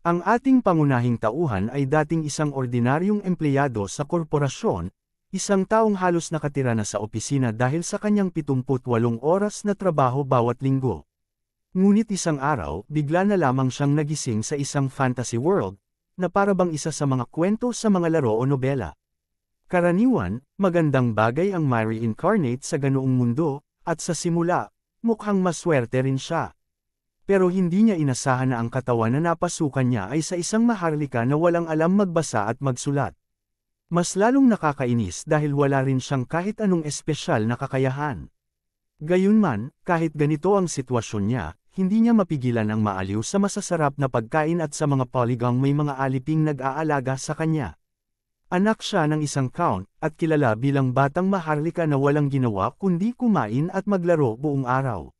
Ang ating pangunahing tauhan ay dating isang ordinaryong empleyado sa korporasyon, isang taong halos nakatira na sa opisina dahil sa kanyang 78 oras na trabaho bawat linggo. Ngunit isang araw, bigla na lamang siyang nagising sa isang fantasy world, na parabang isa sa mga kwento sa mga laro o nobela. Karaniwan, magandang bagay ang ma-reincarnate sa ganoong mundo, at sa simula, mukhang maswerte rin siya. Pero hindi niya inasahan na ang katawan na napasukan niya ay sa isang maharlika na walang alam magbasa at magsulat. Mas lalong nakakainis dahil wala rin siyang kahit anong espesyal na kakayahan. Gayunman, kahit ganito ang sitwasyon niya, hindi niya mapigilan ang maaliw sa masasarap na pagkain at sa mga polygon may mga aliping nag-aalaga sa kanya. Anak siya ng isang count, at kilala bilang batang maharlika na walang ginawa kundi kumain at maglaro buong araw.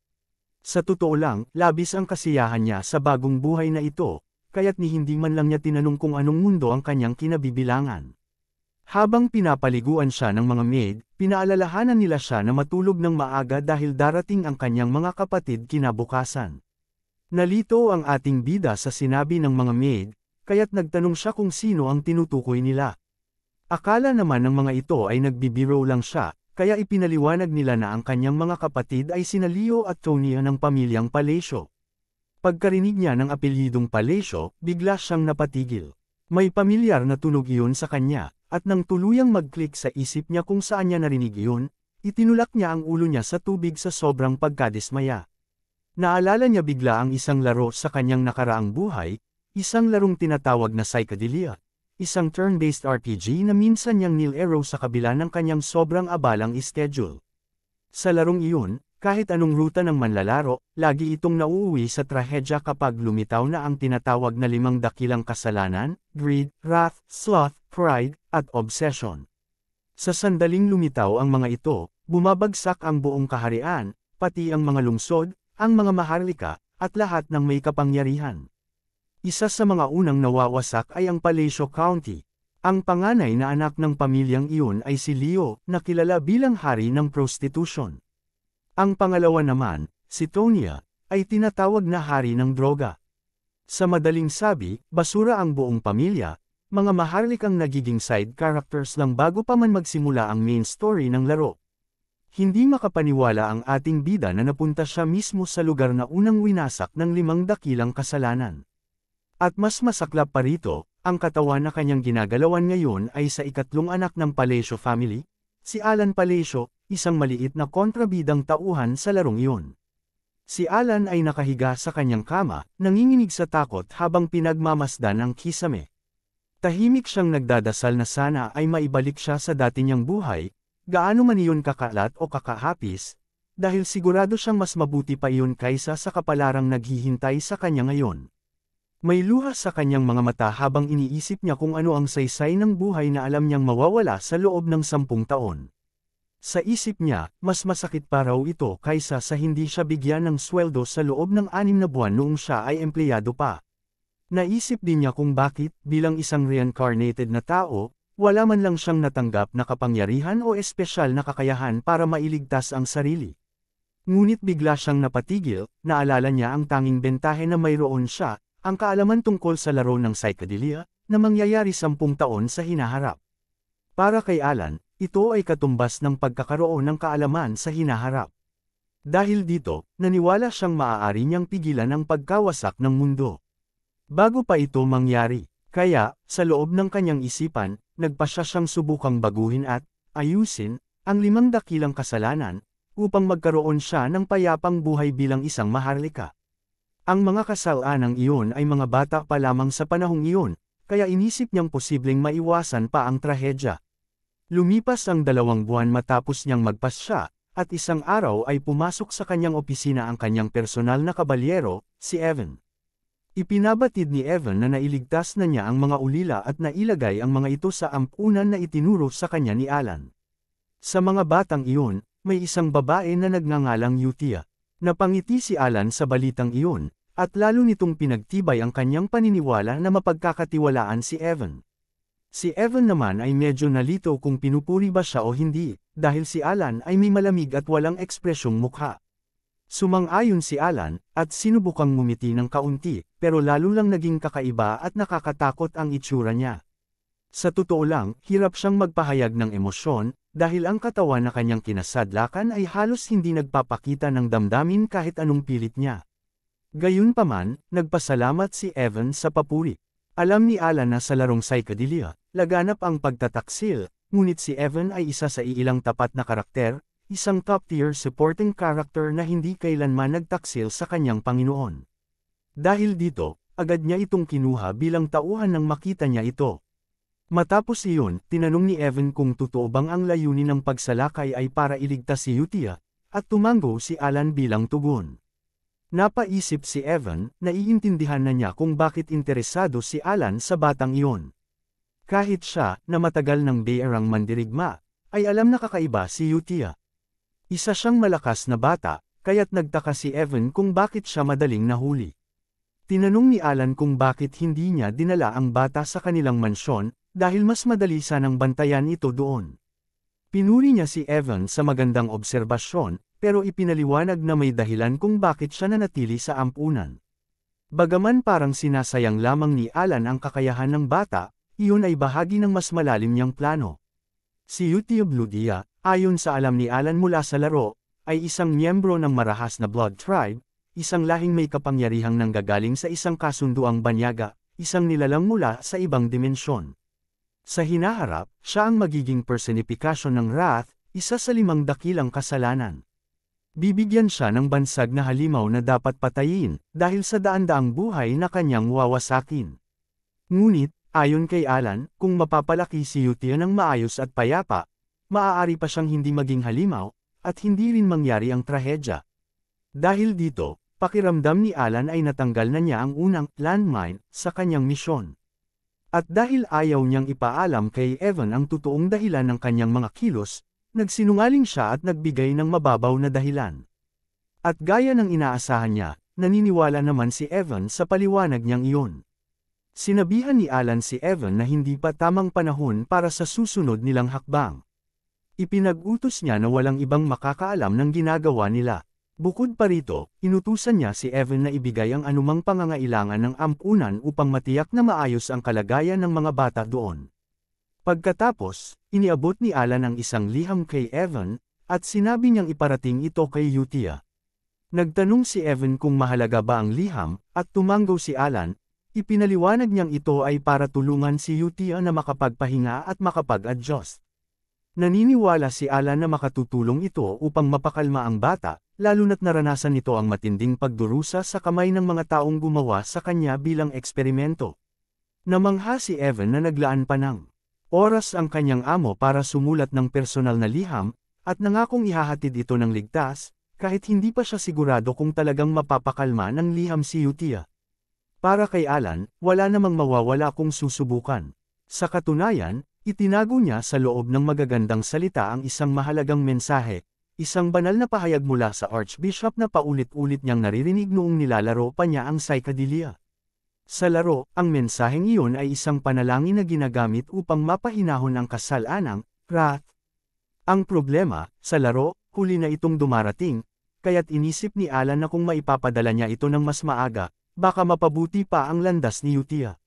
Sa totoo lang, labis ang kasiyahan niya sa bagong buhay na ito, kaya't ni hindi man lang niya tinanong kung anong mundo ang kanyang kinabibilangan. Habang pinapaliguan siya ng mga maid, pinaalalahanan nila siya na matulog ng maaga dahil darating ang kanyang mga kapatid kinabukasan. Nalito ang ating bida sa sinabi ng mga maid, kaya't nagtanong siya kung sino ang tinutukoy nila. Akala naman ng mga ito ay nagbibiro lang siya, kaya ipinaliwanag nila na ang kanyang mga kapatid ay sina Leo at Tonya ng pamilyang Palesyo. Pagkarinig niya ng apelyidong Palesyo, bigla siyang napatigil. May pamilyar na tunog iyon sa kanya. At nang tuluyang mag-click sa isip niya kung saan niya narinig iyon, itinulak niya ang ulo niya sa tubig sa sobrang pagkadismaya. Naalala niya bigla ang isang laro sa kanyang nakaraang buhay, isang larong tinatawag na Psychedelia, isang turn-based RPG na minsan niyang nilaro sa kabila ng kanyang sobrang abalang schedule. Sa larong iyon, kahit anong ruta ng manlalaro, lagi itong nauuwi sa trahedya kapag lumitaw na ang tinatawag na 5 dakilang kasalanan, greed, wrath, sloth, pride, at obsession. Sa sandaling lumitaw ang mga ito, bumabagsak ang buong kaharian, pati ang mga lungsod, ang mga maharlika, at lahat ng may kapangyarihan. Isa sa mga unang nawawasak ay ang Palesyo County. Ang panganay na anak ng pamilyang iyon ay si Leo, na kilala bilang hari ng prostitution. Ang pangalawa naman, si Tonya, ay tinatawag na hari ng droga. Sa madaling sabi, basura ang buong pamilya, mga maharlikang nagiging side characters lang bago pa man magsimula ang main story ng laro. Hindi makapaniwala ang ating bida na napunta siya mismo sa lugar na unang winasak ng 5 dakilang kasalanan. At mas masaklap pa rito, ang katawan na kanyang ginagalawan ngayon ay sa ikatlong anak ng Palesyo family, si Alan Palesyo, isang maliit na kontrabidang tauhan sa larong iyon. Si Alan ay nakahiga sa kanyang kama, nanginginig sa takot habang pinagmamasdan ang kisame. Tahimik siyang nagdadasal na sana ay maibalik siya sa dati niyang buhay, gaano man iyon kakalat o kakahapis, dahil sigurado siyang mas mabuti pa iyon kaysa sa kapalarang naghihintay sa kanya ngayon. May luha sa kanyang mga mata habang iniisip niya kung ano ang saysay ng buhay na alam niyang mawawala sa loob ng 10 taon. Sa isip niya, mas masakit pa raw ito kaysa sa hindi siya bigyan ng sweldo sa loob ng 6 na buwan noong siya ay empleyado pa. Naisip din niya kung bakit, bilang isang reincarnated na tao, wala man lang siyang natanggap na kapangyarihan o espesyal na kakayahan para mailigtas ang sarili. Ngunit bigla siyang napatigil, naalala niya ang tanging bentahe na mayroon siya, ang kaalaman tungkol sa laro ng Psychedelia, na mangyayari 10 taon sa hinaharap. Para kay Alan, ito ay katumbas ng pagkakaroon ng kaalaman sa hinaharap. Dahil dito, naniwala siyang maaari niyang pigilan ang pagkawasak ng mundo. Bago pa ito mangyari, kaya, sa loob ng kanyang isipan, nagpasya siyang subukang baguhin at ayusin ang 5 dakilang kasalanan, upang magkaroon siya ng payapang buhay bilang isang maharlika. Ang mga kasalanang iyon ay mga bata pa lamang sa panahong iyon, kaya inisip niyang posibleng maiwasan pa ang trahedya. Lumipas ang 2 buwan matapos niyang magpasya, at isang araw ay pumasok sa kanyang opisina ang kanyang personal na kabalyero, si Evan. Ipinabatid ni Evan na nailigtas na niya ang mga ulila at nailagay ang mga ito sa ampunan na itinuro sa kanya ni Alan. Sa mga batang iyon, may isang babae na nagngangalang Yutia. Napangiti si Alan sa balitang iyon, at lalo nitong pinagtibay ang kanyang paniniwala na mapagkakatiwalaan si Evan. Si Evan naman ay medyo nalito kung pinupuri ba siya o hindi, dahil si Alan ay may malamig at walang ekspresyong mukha. Sumang-ayon si Alan, at sinubukang ngumiti ng kaunti, pero lalo lang naging kakaiba at nakakatakot ang itsura niya. Sa totoo lang, hirap siyang magpahayag ng emosyon, dahil ang katawan na kanyang kinasadlakan ay halos hindi nagpapakita ng damdamin kahit anong pilit niya. Gayunpaman, nagpasalamat si Evan sa papuri. Alam ni Alan na sa larong Psychedelia, laganap ang pagtataksil, ngunit si Evan ay isa sa iilang tapat na karakter, isang top-tier supporting character na hindi kailanman nagtaksil sa kanyang Panginoon. Dahil dito, agad niya itong kinuha bilang tauhan nang makita niya ito. Matapos iyon, tinanong ni Evan kung totoo bang ang layunin ng pagsalakay ay para iligtas si Utia, at tumango si Alan bilang tugon. Napaisip si Evan, naiintindihan na niya kung bakit interesado si Alan sa batang iyon. Kahit siya, na matagal ng bayarang mandirigma, ay alam na kakaiba si Utia. Isa siyang malakas na bata, kaya't nagtaka si Evan kung bakit siya madaling nahuli. Tinanong ni Alan kung bakit hindi niya dinala ang bata sa kanilang mansyon, dahil mas madali sanang bantayan ito doon. Pinuri niya si Evan sa magandang obserbasyon, pero ipinaliwanag na may dahilan kung bakit siya nanatili sa ampunan. Bagaman parang sinasayang lamang ni Alan ang kakayahan ng bata, iyon ay bahagi ng mas malalim niyang plano. Si Utia Bludia, ayon sa alam ni Alan mula sa laro, ay isang miyembro ng marahas na Blood Tribe, isang lahing may kapangyarihang nanggagaling sa isang kasunduang banyaga, isang nilalang mula sa ibang dimensyon. Sa hinaharap, siya ang magiging personifikasyon ng Wrath, isa sa 5 dakilang kasalanan. Bibigyan siya ng bansag na halimaw na dapat patayin, dahil sa daan-daang buhay na kanyang wawasakin. Ngunit, ayon kay Alan, kung mapapalaki si Utia ng maayos at payapa, maaari pa siyang hindi maging halimaw, at hindi rin mangyari ang trahedya. Dahil dito, pakiramdam ni Alan ay natanggal na niya ang unang landmine sa kanyang misyon. At dahil ayaw niyang ipaalam kay Evan ang totoong dahilan ng kanyang mga kilos, nagsinungaling siya at nagbigay ng mababaw na dahilan. At gaya ng inaasahan niya, naniniwala naman si Evan sa paliwanag niyang iyon. Sinabihan ni Alan si Evan na hindi pa tamang panahon para sa susunod nilang hakbang. Ipinag-utos niya na walang ibang makakaalam ng ginagawa nila. Bukod pa rito, inutusan niya si Evan na ibigay ang anumang pangangailangan ng ampunan upang matiyak na maayos ang kalagayan ng mga bata doon. Pagkatapos, iniabot ni Alan ang isang liham kay Evan, at sinabi niyang iparating ito kay Utia. Nagtanong si Evan kung mahalaga ba ang liham, at tumango si Alan, ipinaliwanag niyang ito ay para tulungan si Utia na makapagpahinga at makapag-adjust. Naniniwala si Alan na makatutulong ito upang mapakalma ang bata, lalo na't naranasan nito ang matinding pagdurusa sa kamay ng mga taong gumawa sa kanya bilang eksperimento. Namangha si Evan na naglaan pa ng oras ang kanyang amo para sumulat ng personal na liham, at nangakong ihahatid ito ng ligtas, kahit hindi pa siya sigurado kung talagang mapapakalma ng liham si Utia. Para kay Alan, wala namang mawawala kung susubukan. Sa katunayan, itinago niya sa loob ng magagandang salita ang isang mahalagang mensahe, isang banal na pahayag mula sa Archbishop na paulit-ulit niyang naririnig noong nilalaro pa niya ang Psychedelia. Sa laro, ang mensaheng iyon ay isang panalangin na ginagamit upang mapahinahon ang kasalanang Wrath. Ang problema, sa laro, huli na itong dumarating, kaya't inisip ni Alan na kung maipapadala niya ito ng mas maaga, baka mapabuti pa ang landas ni Utia.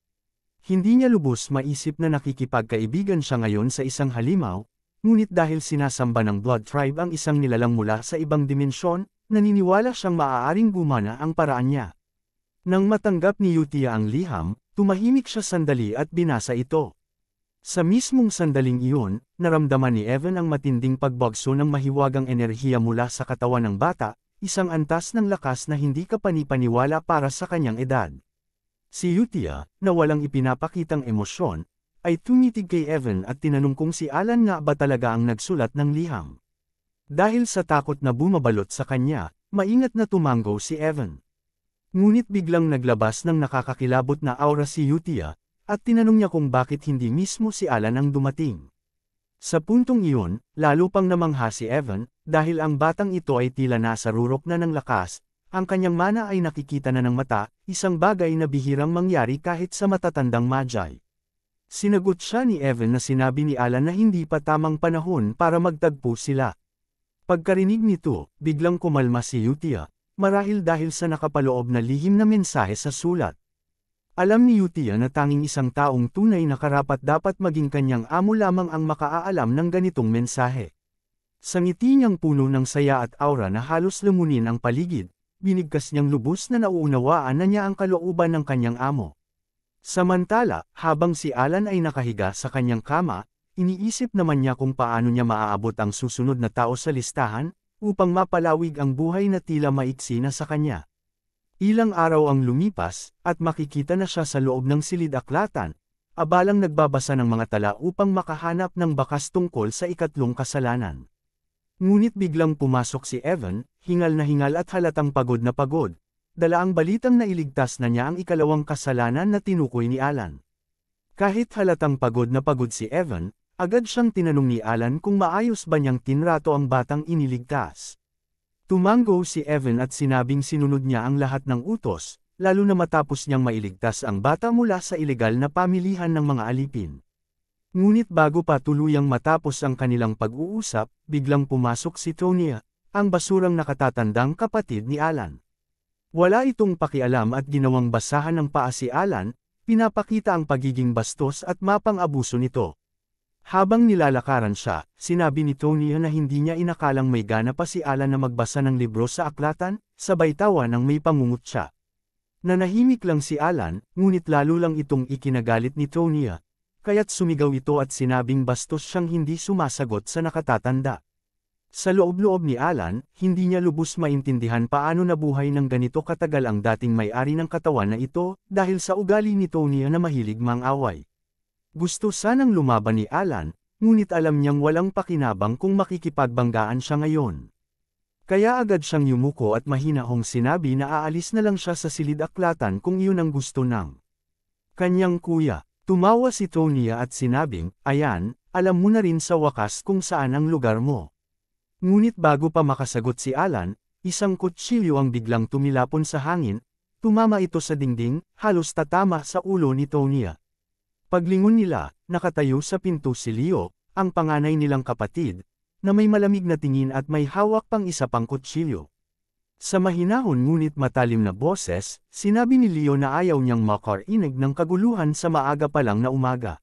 Hindi niya lubos maisip na nakikipagkaibigan siya ngayon sa isang halimaw, ngunit dahil sinasamba ng Blood Tribe ang isang nilalang mula sa ibang dimensyon, naniniwala siyang maaaring gumana ang paraan niya. Nang matanggap ni Utia ang liham, tumahimik siya sandali at binasa ito. Sa mismong sandaling iyon, naramdaman ni Evan ang matinding pagbagso ng mahiwagang enerhiya mula sa katawan ng bata, isang antas ng lakas na hindi kapanipaniwala para sa kanyang edad. Si Utia, na walang ipinapakitang emosyon, ay tumitig kay Evan at tinanong kung si Alan nga ba talaga ang nagsulat ng liham. Dahil sa takot na bumabalot sa kanya, maingat na tumango si Evan. Ngunit biglang naglabas ng nakakakilabot na aura si Utia, at tinanong niya kung bakit hindi mismo si Alan ang dumating. Sa puntong iyon, lalo pang namangha si Evan, dahil ang batang ito ay tila nasa rurok na ng lakas, ang kanyang mana ay nakikita na ng mata, isang bagay na bihirang mangyari kahit sa matatandang magi. Sinagot siya ni Evan na sinabi ni Alan na hindi pa tamang panahon para magtagpo sila. Pagkarinig nito, biglang kumalma si Yutia, marahil dahil sa nakapaloob na lihim na mensahe sa sulat. Alam ni Yutia na tanging isang taong tunay na karapat-dapat maging kanyang amo lamang ang makaaalam ng ganitong mensahe. Sa ngiti niyang puno ng saya at aura na halos lumunin ang paligid, binigkas niyang lubos na nauunawaan na niya ang kalooban ng kanyang amo. Samantala, habang si Alan ay nakahiga sa kanyang kama, iniisip naman niya kung paano niya maaabot ang susunod na tao sa listahan, upang mapalawig ang buhay na tila maiksi na sa kanya. Ilang araw ang lumipas, at makikita na siya sa loob ng silid-aklatan, abalang nagbabasa ng mga tala upang makahanap ng bakas tungkol sa ikatlong kasalanan. Ngunit biglang pumasok si Evan, hingal na hingal at halatang pagod na pagod. Dala ang balitang nailigtas na niya ang ikalawang kasalanan na tinukoy ni Alan. Kahit halatang pagod na pagod si Evan, agad siyang tinanong ni Alan kung maayos ba niyang tinrato ang batang iniligtas. Tumango si Evan at sinabing sinunod niya ang lahat ng utos, lalo na matapos niyang mailigtas ang bata mula sa ilegal na pamilihan ng mga alipin. Ngunit bago pa tuluyang matapos ang kanilang pag-uusap, biglang pumasok si Tonya, ang basurang nakatatandang kapatid ni Alan. Wala itong pakialam at ginawang basahan ng paa si Alan, pinapakita ang pagiging bastos at mapang-abuso nito. Habang nilalakaran siya, sinabi ni Tonya na hindi niya inakalang may gana pa si Alan na magbasa ng libro sa aklatan, sabay tawa ng may pangungutya. Nanahimik lang si Alan, ngunit lalo lang itong ikinagalit ni Tonya, kaya't sumigaw ito at sinabing bastos siyang hindi sumasagot sa nakatatanda. Sa loob-loob ni Alan, hindi niya lubos maintindihan paano nabuhay ng ganito katagal ang dating may-ari ng katawan na ito, dahil sa ugali ni Tonya na mahilig mang-away. Gusto sanang lumaban ni Alan, ngunit alam niyang walang pakinabang kung makikipagbanggaan siya ngayon. Kaya agad siyang yumuko at mahinahong sinabi na aalis na lang siya sa silid-aklatan kung iyon ang gusto ng kanyang kuya. Tumawa si Tonya at sinabing, "Ayan, alam mo na rin sa wakas kung saan ang lugar mo." Ngunit bago pa makasagot si Alan, isang kutsilyo ang biglang tumilapon sa hangin, tumama ito sa dingding, halos tatama sa ulo ni Tonya. Paglingon nila, nakatayo sa pinto si Leo, ang panganay nilang kapatid, na may malamig na tingin at may hawak pang isa pang kutsilyo. Sa mahinahon ngunit matalim na boses, sinabi ni Leo na ayaw niyang makarinig ng kaguluhan sa maaga pa lang na umaga.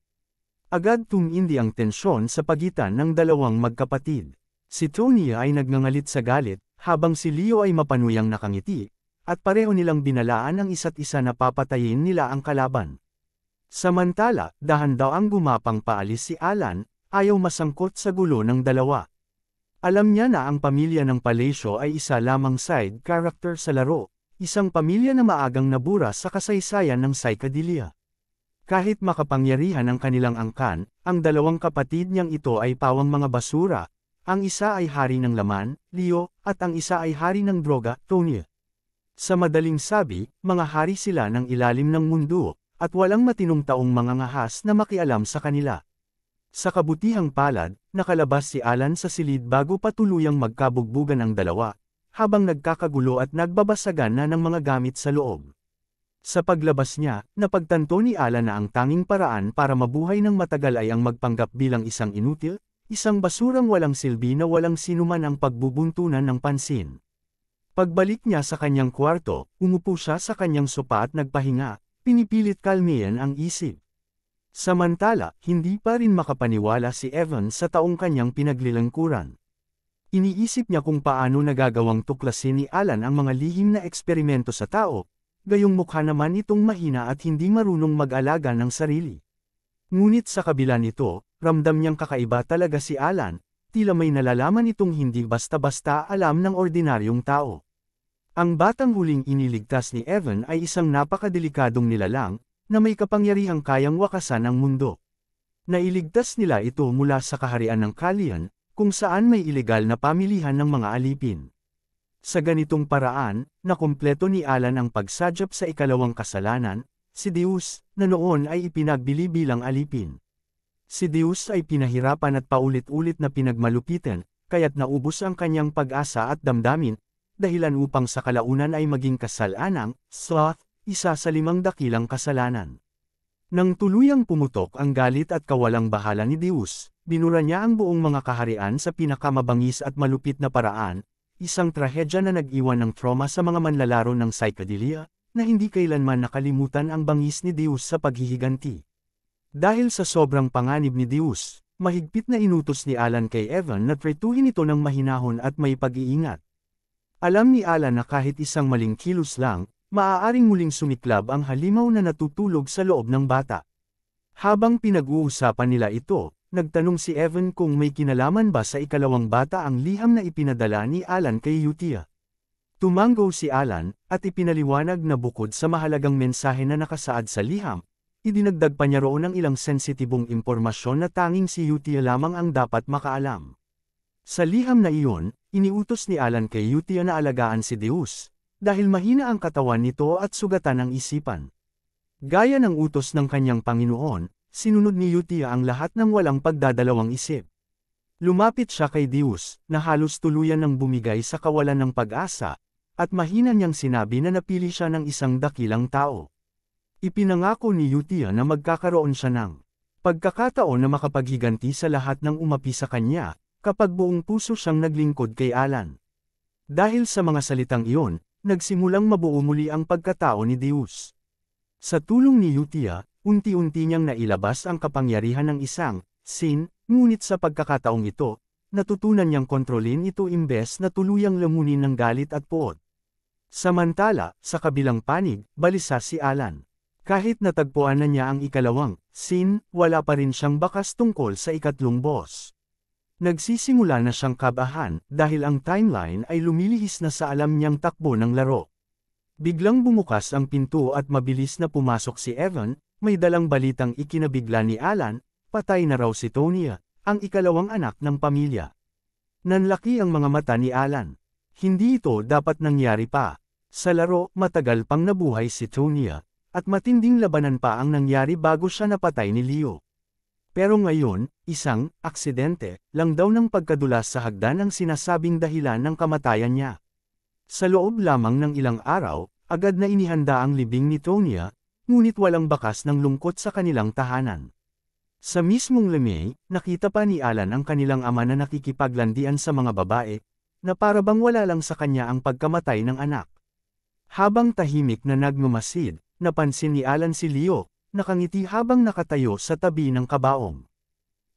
Agad tumindi ang tensyon sa pagitan ng dalawang magkapatid. Si Tonya ay nagngangalit sa galit, habang si Leo ay mapanuyang nakangiti, at pareho nilang binalaan ang isa't isa na papatayin nila ang kalaban. Samantala, dahan daw ang gumapang paalis si Alan, ayaw masangkot sa gulo ng dalawa. Alam niya na ang pamilya ng Palacio ay isa lamang side character sa laro, isang pamilya na maagang nabura sa kasaysayan ng psychedelia. Kahit makapangyarihan ang kanilang angkan, ang dalawang kapatid niyang ito ay pawang mga basura. Ang isa ay hari ng laman, Leo, at ang isa ay hari ng droga, Tonya. Sa madaling sabi, mga hari sila ng ilalim ng mundo, at walang matinong taong mga ngahas na makialam sa kanila. Sa kabutihang palad, nakalabas si Alan sa silid bago pa tuluyang magkabugbugan ang dalawa, habang nagkakagulo at nagbabasagan na ng mga gamit sa loob. Sa paglabas niya, napagtanto ni Alan na ang tanging paraan para mabuhay ng matagal ay ang magpanggap bilang isang inutil, isang basurang walang silbi na walang sinuman ang pagbubuntunan ng pansin. Pagbalik niya sa kanyang kwarto, umupo siya sa kanyang sopa at nagpahinga, pinipilit kalmihan ang isip. Samantala, hindi pa rin makapaniwala si Evan sa taong kanyang pinaglilangkuran. Iniisip niya kung paano nagagawang tuklasin ni Alan ang mga lihim na eksperimento sa tao, gayong mukha naman itong mahina at hindi marunong mag-alaga ng sarili. Ngunit sa kabila nito, ramdam niyang kakaiba talaga si Alan, tila may nalalaman itong hindi basta-basta alam ng ordinaryong tao. Ang batang huling iniligtas ni Evan ay isang napakadelikadong nilalang, na may kapangyarihang kayang wakasan ang mundo. Nailigtas nila ito mula sa kaharian ng Kalian, kung saan may ilegal na pamilihan ng mga alipin. Sa ganitong paraan, nakumpleto ni Alan ang pagsadyap sa ikalawang kasalanan, si Deus, na noon ay ipinagbili bilang alipin. Si Deus ay pinahirapan at paulit-ulit na pinagmalupitan, kaya't naubos ang kanyang pag-asa at damdamin, dahilan upang sa kalaunan ay maging kasalanang, sloth, isa sa 5 dakilang kasalanan. Nang tuluyang pumutok ang galit at kawalang bahala ni Deus, Binura niya ang buong mga kaharian sa pinakamabangis at malupit na paraan, isang trahedya na nag-iwan ng trauma sa mga manlalaro ng psychedelia, na hindi kailanman nakalimutan ang bangis ni Deus sa paghihiganti. Dahil sa sobrang panganib ni Deus, mahigpit na inutos ni Alan kay Evan na tretuhin ito ng mahinahon at may pag-iingat. Alam ni Alan na kahit isang maling kilos lang, maaaring muling sumiklab ang halimaw na natutulog sa loob ng bata. Habang pinag-uusapan nila ito, nagtanong si Evan kung may kinalaman ba sa ikalawang bata ang liham na ipinadala ni Alan kay Utia. Tumanggo si Alan, at ipinaliwanag na bukod sa mahalagang mensahe na nakasaad sa liham, idinagdag pa niya roon ang ilang sensitibong impormasyon na tanging si Utia lamang ang dapat makaalam. Sa liham na iyon, iniutos ni Alan kay Utia na alagaan si Deus, dahil mahina ang katawan nito at sugatan ang isipan. Gaya ng utos ng kanyang Panginoon, sinunod ni Utia ang lahat ng walang pagdadalawang isip. Lumapit siya kay Deus, na halos tuluyan ng bumigay sa kawalan ng pag-asa, at mahina niyang sinabi na napili siya ng isang dakilang tao. Ipinangako ni Utia na magkakaroon siya ng pagkakataon na makapaghiganti sa lahat ng umapi sa kanya, kapag buong puso siyang naglingkod kay Alan. Dahil sa mga salitang iyon, nagsimulang mabuo muli ang pagkatao ni Deus. Sa tulong ni Utia, unti-unti niyang nailabas ang kapangyarihan ng isang sin, ngunit sa pagkakataong ito, natutunan niyang kontrolin ito imbes na tuluyang lamunin ng galit at puot. Samantala, sa kabilang panig, balisa si Alan. Kahit natagpuan na niya ang ikalawang sin, wala pa rin siyang bakas tungkol sa ikatlong boss. Nagsisimula na siyang kabahan dahil ang timeline ay lumilihis na sa alam niyang takbo ng laro. Biglang bumukas ang pinto at mabilis na pumasok si Evan, may dalang balitang ikinabigla ni Alan, patay na raw si Tonya, ang ikalawang anak ng pamilya. Nanlaki ang mga mata ni Alan. Hindi ito dapat nangyari pa. Sa laro, matagal pang nabuhay si Tonya, at matinding labanan pa ang nangyari bago siya napatay ni Leo. Pero ngayon, isang aksidente lang daw ng pagkadulas sa hagdan ang sinasabing dahilan ng kamatayan niya. Sa loob lamang ng ilang araw, agad na inihanda ang libing ni Tonya, ngunit walang bakas ng lungkot sa kanilang tahanan. Sa mismong lemay, nakita pa ni Alan ang kanilang ama na nakikipaglandian sa mga babae, na parabang wala lang sa kanya ang pagkamatay ng anak. Habang tahimik na nagmamasid, napansin ni Alan si Leo, nakangiti habang nakatayo sa tabi ng kabaong.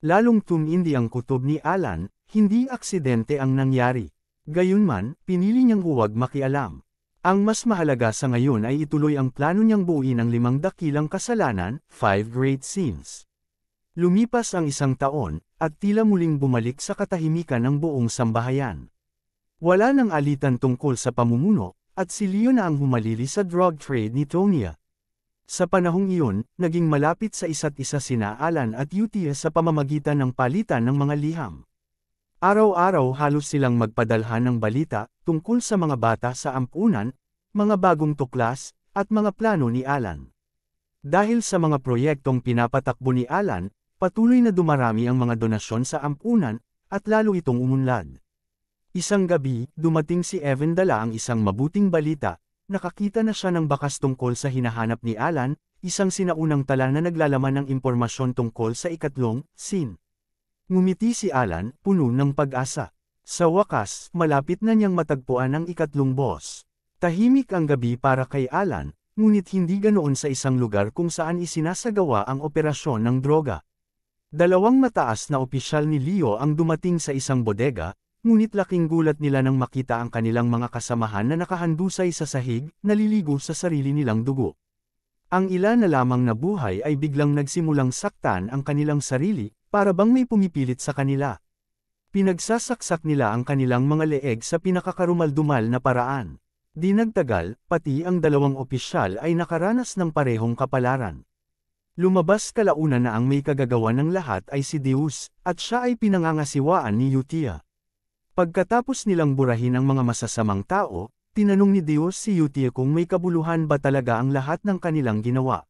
Lalong tumindi ang kutob ni Alan, hindi aksidente ang nangyari. Gayunman, pinili niyang huwag makialam. Ang mas mahalaga sa ngayon ay ituloy ang plano niyang buuin ang 5 dakilang kasalanan, 5 great sins. Lumipas ang 1 taon, at tila muling bumalik sa katahimikan ng buong sambahayan. Wala nang alitan tungkol sa pamumuno, at si Leo na ang humalili sa drug trade ni Tonya. Sa panahong iyon, naging malapit sa isa't isa sina Alan at Utia sa pamamagitan ng palitan ng mga liham. Araw-araw halos silang magpadalhan ng balita tungkol sa mga bata sa ampunan, mga bagong tuklas, at mga plano ni Alan. Dahil sa mga proyektong pinapatakbo ni Alan, patuloy na dumarami ang mga donasyon sa ampunan, at lalo itong umunlad. Isang gabi, dumating si Evan dala ang isang mabuting balita, nakakita na siya ng bakas tungkol sa hinahanap ni Alan, isang sinaunang tala na naglalaman ng impormasyon tungkol sa ikatlong sin. Ngumiti si Alan, puno ng pag-asa. Sa wakas, malapit na niyang matagpuan ang ikatlong boss. Tahimik ang gabi para kay Alan, ngunit hindi ganoon sa isang lugar kung saan isinasagawa ang operasyon ng droga. 2 mataas na opisyal ni Leo ang dumating sa isang bodega, ngunit laking gulat nila nang makita ang kanilang mga kasamahan na nakahandusay sa sahig, naliligo sa sarili nilang dugo. Ang ilan na lamang na buhay ay biglang nagsimulang saktan ang kanilang sarili, para bang may pumipilit sa kanila. Pinagsasaksak nila ang kanilang mga leeg sa pinakakarumaldumal na paraan. Di nagtagal, pati ang 2 opisyal ay nakaranas ng parehong kapalaran. Lumabas kalaunan na ang may kagagawa ng lahat ay si Deus, at siya ay pinangangasiwaan ni Utia. Pagkatapos nilang burahin ang mga masasamang tao, tinanong ni Deus si Utia kung may kabuluhan ba talaga ang lahat ng kanilang ginawa.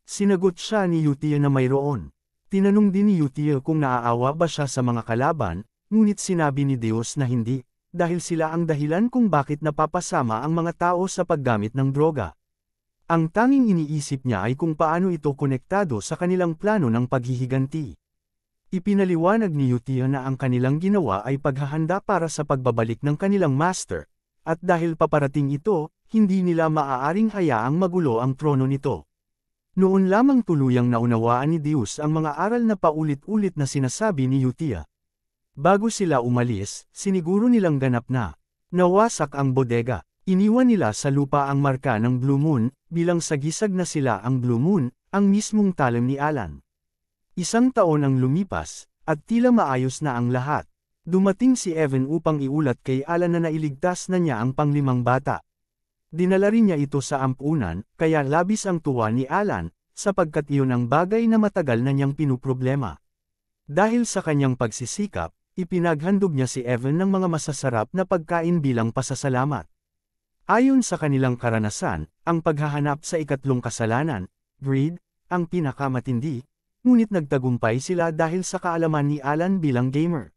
Sinagot siya ni Utia na mayroon. Tinanong din ni Utia kung naaawa ba siya sa mga kalaban, ngunit sinabi ni Deus na hindi, dahil sila ang dahilan kung bakit napapasama ang mga tao sa paggamit ng droga. Ang tanging iniisip niya ay kung paano ito konektado sa kanilang plano ng paghihiganti. Ipinaliwanag ni Utia na ang kanilang ginawa ay paghahanda para sa pagbabalik ng kanilang master, at dahil paparating ito, hindi nila maaaring hayaang magulo ang trono nito. Noon lamang tuluyang naunawaan ni Deus ang mga aral na paulit-ulit na sinasabi ni Utia. Bago sila umalis, siniguro nilang ganap na nawasak ang bodega. Iniwan nila sa lupa ang marka ng Blue Moon, bilang sagisag na sila ang Blue Moon, ang mismong talim ni Alan. Isang taon ang lumipas, at tila maayos na ang lahat. Dumating si Evan upang iulat kay Alan na nailigtas na niya ang panglimang bata. Dinala rin niya ito sa ampunan, kaya labis ang tuwa ni Alan, sapagkat iyon ang bagay na matagal na niyang pinuproblema. Dahil sa kanyang pagsisikap, ipinaghandog niya si Evan ng mga masasarap na pagkain bilang pasasalamat. Ayon sa kanilang karanasan, ang paghahanap sa ikatlong kasalanan, greed, ang pinakamatindi, ngunit nagtagumpay sila dahil sa kaalaman ni Alan bilang gamer.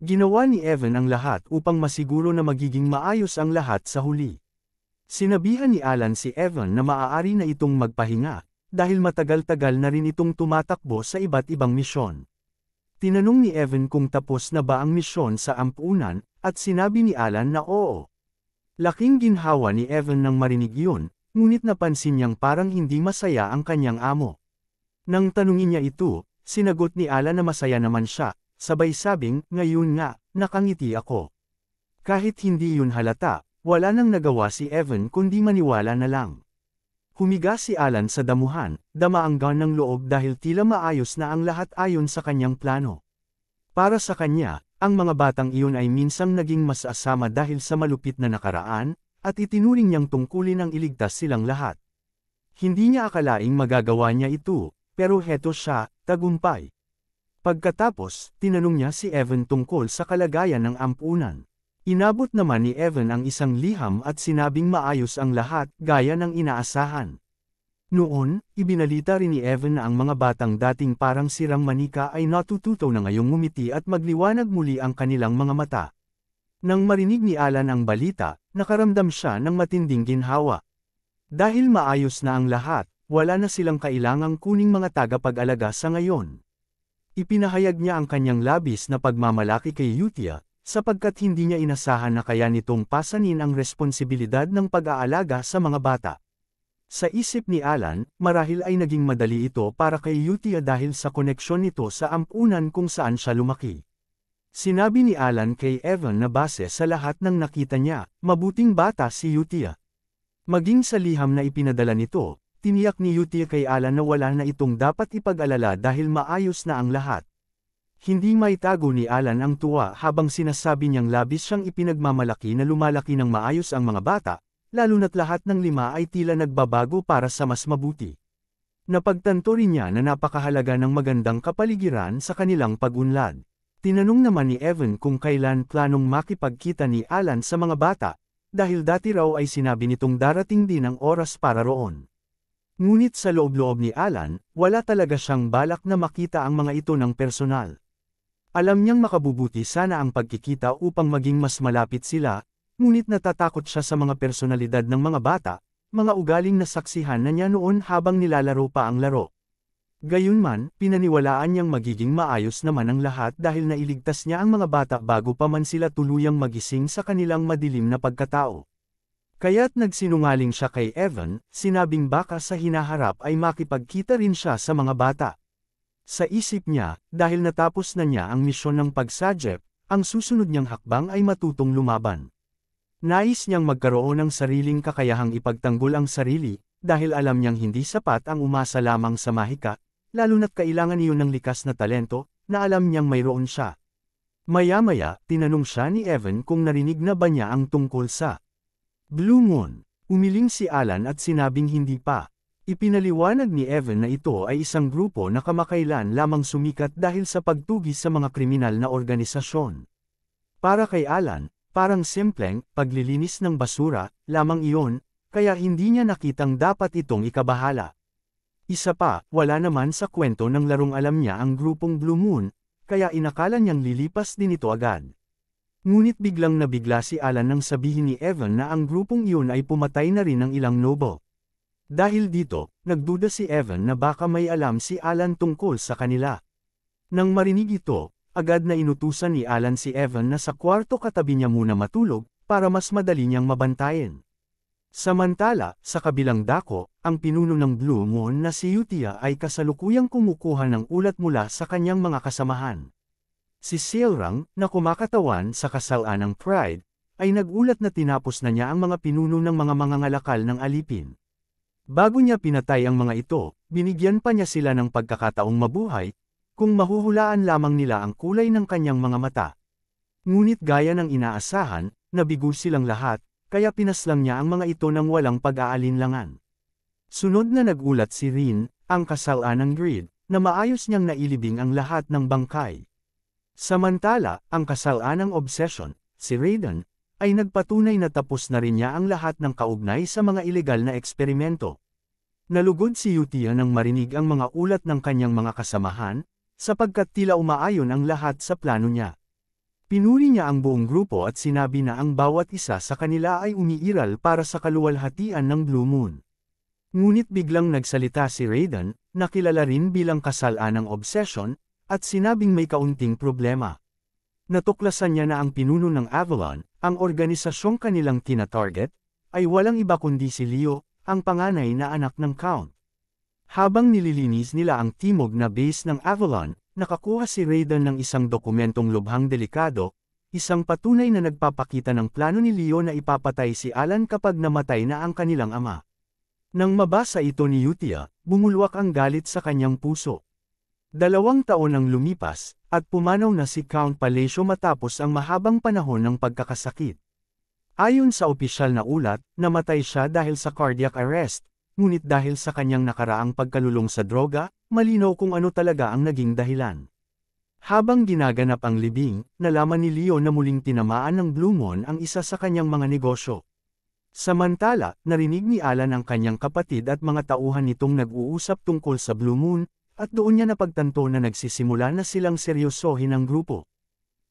Ginawa ni Evan ang lahat upang masiguro na magiging maayos ang lahat sa huli. Sinabihan ni Alan si Evan na maaari na itong magpahinga, dahil matagal-tagal na rin itong tumatakbo sa iba't ibang misyon. Tinanong ni Evan kung tapos na ba ang misyon sa ampunan, at sinabi ni Alan na oo. Laking ginhawa ni Evan nang marinig yun, ngunit napansin niyang parang hindi masaya ang kanyang amo. Nang tanungin niya ito, sinagot ni Alan na masaya naman siya, sabay sabing, ngayon nga, nakangiti ako. Kahit hindi yun halata, wala nang nagawa si Evan kundi maniwala na lang. Humiga si Alan sa damuhan, damaanggan ng loob dahil tila maayos na ang lahat ayon sa kanyang plano. Para sa kanya, ang mga batang iyon ay minsang naging mas asama dahil sa malupit na nakaraan, at itinuring niyang tungkulin ang iligtas silang lahat. Hindi niya akalaing magagawa niya ito, pero heto siya, tagumpay. Pagkatapos, tinanong niya si Evan tungkol sa kalagayan ng ampunan. Inabot naman ni Evan ang isang liham at sinabing maayos ang lahat, gaya ng inaasahan. Noon, ibinalita rin ni Evan na ang mga batang dating parang sirang manika ay natututo na ngayong ngumiti at magliwanag muli ang kanilang mga mata. Nang marinig ni Alan ang balita, nakaramdam siya ng matinding ginhawa. Dahil maayos na ang lahat, wala na silang kailangang kuning mga tagapag-alaga sa ngayon. Ipinahayag niya ang kanyang labis na pagmamalaki kay Utia, sapagkat hindi niya inasahan na kaya nitong pasanin ang responsibilidad ng pag-aalaga sa mga bata. Sa isip ni Alan, marahil ay naging madali ito para kay Utia dahil sa koneksyon nito sa ampunan kung saan siya lumaki. Sinabi ni Alan kay Evan na base sa lahat ng nakita niya, mabuting bata si Utia. Maging sa liham na ipinadala nito, tiniyak ni Utia kay Alan na wala na itong dapat ipag-alala dahil maayos na ang lahat. Hindi maitago ni Alan ang tuwa habang sinasabi niyang labis siyang ipinagmamalaki na lumalaki ng maayos ang mga bata, lalo na't lahat ng lima ay tila nagbabago para sa mas mabuti. Napagtanto rin niya na napakahalaga ng magandang kapaligiran sa kanilang pag-unlad. Tinanong naman ni Evan kung kailan planong makipagkita ni Alan sa mga bata, dahil dati raw ay sinabi nitong darating din ang oras para roon. Ngunit sa loob-loob ni Alan, wala talaga siyang balak na makita ang mga ito ng personal. Alam niyang makabubuti sana ang pagkikita upang maging mas malapit sila, ngunit natatakot siya sa mga personalidad ng mga bata, mga ugaling nasaksihan na niya noon habang nilalaro pa ang laro. Gayunman, pinaniwalaan niyang magiging maayos naman ang lahat dahil nailigtas niya ang mga bata bago pa man sila tuluyang magising sa kanilang madilim na pagkatao. Kaya't nagsinungaling siya kay Evan, sinabing baka sa hinaharap ay makipagkita rin siya sa mga bata. Sa isip niya, dahil natapos na niya ang misyon ng pagsadjep, ang susunod niyang hakbang ay matutong lumaban. Nais niyang magkaroon ng sariling kakayahang ipagtanggol ang sarili, dahil alam niyang hindi sapat ang umasa lamang sa mahika, lalo na't kailangan iyon ng likas na talento, na alam niyang mayroon siya. Maya-maya, tinanong siya ni Evan kung narinig na ba niya ang tungkol sa Blue Moon. Umiling si Alan at sinabing hindi pa. Ipinaliwanag ni Evan na ito ay isang grupo na kamakailan lamang sumikat dahil sa pagtugis sa mga kriminal na organisasyon. Para kay Alan, parang simpleng paglilinis ng basura lamang iyon, kaya hindi niya nakitang dapat itong ikabahala. Isa pa, wala naman sa kwento ng larong alam niya ang grupong Blue Moon, kaya inakala niyang lilipas din ito agad. Ngunit biglang nabigla si Alan nang sabihin ni Evan na ang grupong iyon ay pumatay na rin ng ilang nobo. Dahil dito, nagduda si Evan na baka may alam si Alan tungkol sa kanila. Nang marinig ito, agad na inutusan ni Alan si Evan na sa kwarto katabi niya muna matulog, para mas madali niyang mabantayan. Samantala, sa kabilang dako, ang pinuno ng Blue Moon na si Utia ay kasalukuyang kumukuha ng ulat mula sa kanyang mga kasamahan. Si Seilrang, na kumakatawan sa kasalaan ng Pride, ay nagulat na tinapos na niya ang mga pinuno ng mga mangangalakal ng alipin. Bago niya pinatay ang mga ito, binigyan pa niya sila ng pagkakataong mabuhay, kung mahuhulaan lamang nila ang kulay ng kanyang mga mata. Ngunit gaya ng inaasahan, nabigo silang lahat, kaya pinaslang niya ang mga ito ng walang pag-aalinlangan. Sunod na nagulat si Rin, ang kasalaan ng Greed, na maayos niyang nailibing ang lahat ng bangkay. Samantala, ang kasalaan ng Obsession, si Raiden, ay nagpatunay na tapos na rin niya ang lahat ng kaugnay sa mga ilegal na eksperimento. Nalugod si Utia nang marinig ang mga ulat ng kanyang mga kasamahan, sapagkat tila umaayon ang lahat sa plano niya. Pinuri niya ang buong grupo at sinabi na ang bawat isa sa kanila ay umiiral para sa kaluwalhatian ng Blue Moon. Ngunit biglang nagsalita si Raiden, na kilala rin bilang kasalaan ng Obsession, at sinabing may kaunting problema. Natuklasan niya na ang pinuno ng Avalon, ang organisasyong kanilang tina-target, ay walang iba kundi si Leo, ang panganay na anak ng Count. Habang nililinis nila ang timog na base ng Avalon, nakakuha si Raiden ng isang dokumentong lubhang delikado, isang patunay na nagpapakita ng plano ni Leo na ipapatay si Alan kapag namatay na ang kanilang ama. Nang mabasa ito ni Utia, bumulwak ang galit sa kanyang puso. 2 taon ang lumipas, at pumanaw na si Count Palacio matapos ang mahabang panahon ng pagkakasakit. Ayon sa opisyal na ulat, namatay siya dahil sa cardiac arrest, ngunit dahil sa kanyang nakaraang pagkalulong sa droga, malinaw kung ano talaga ang naging dahilan. Habang ginaganap ang libing, nalaman ni Leo na muling tinamaan ng Blue Moon ang isa sa kanyang mga negosyo. Samantala, narinig ni Alan ang kanyang kapatid at mga tauhan nitong nag-uusap tungkol sa Blue Moon, at doon niya napagtanto na nagsisimula na silang seryosohin ang grupo.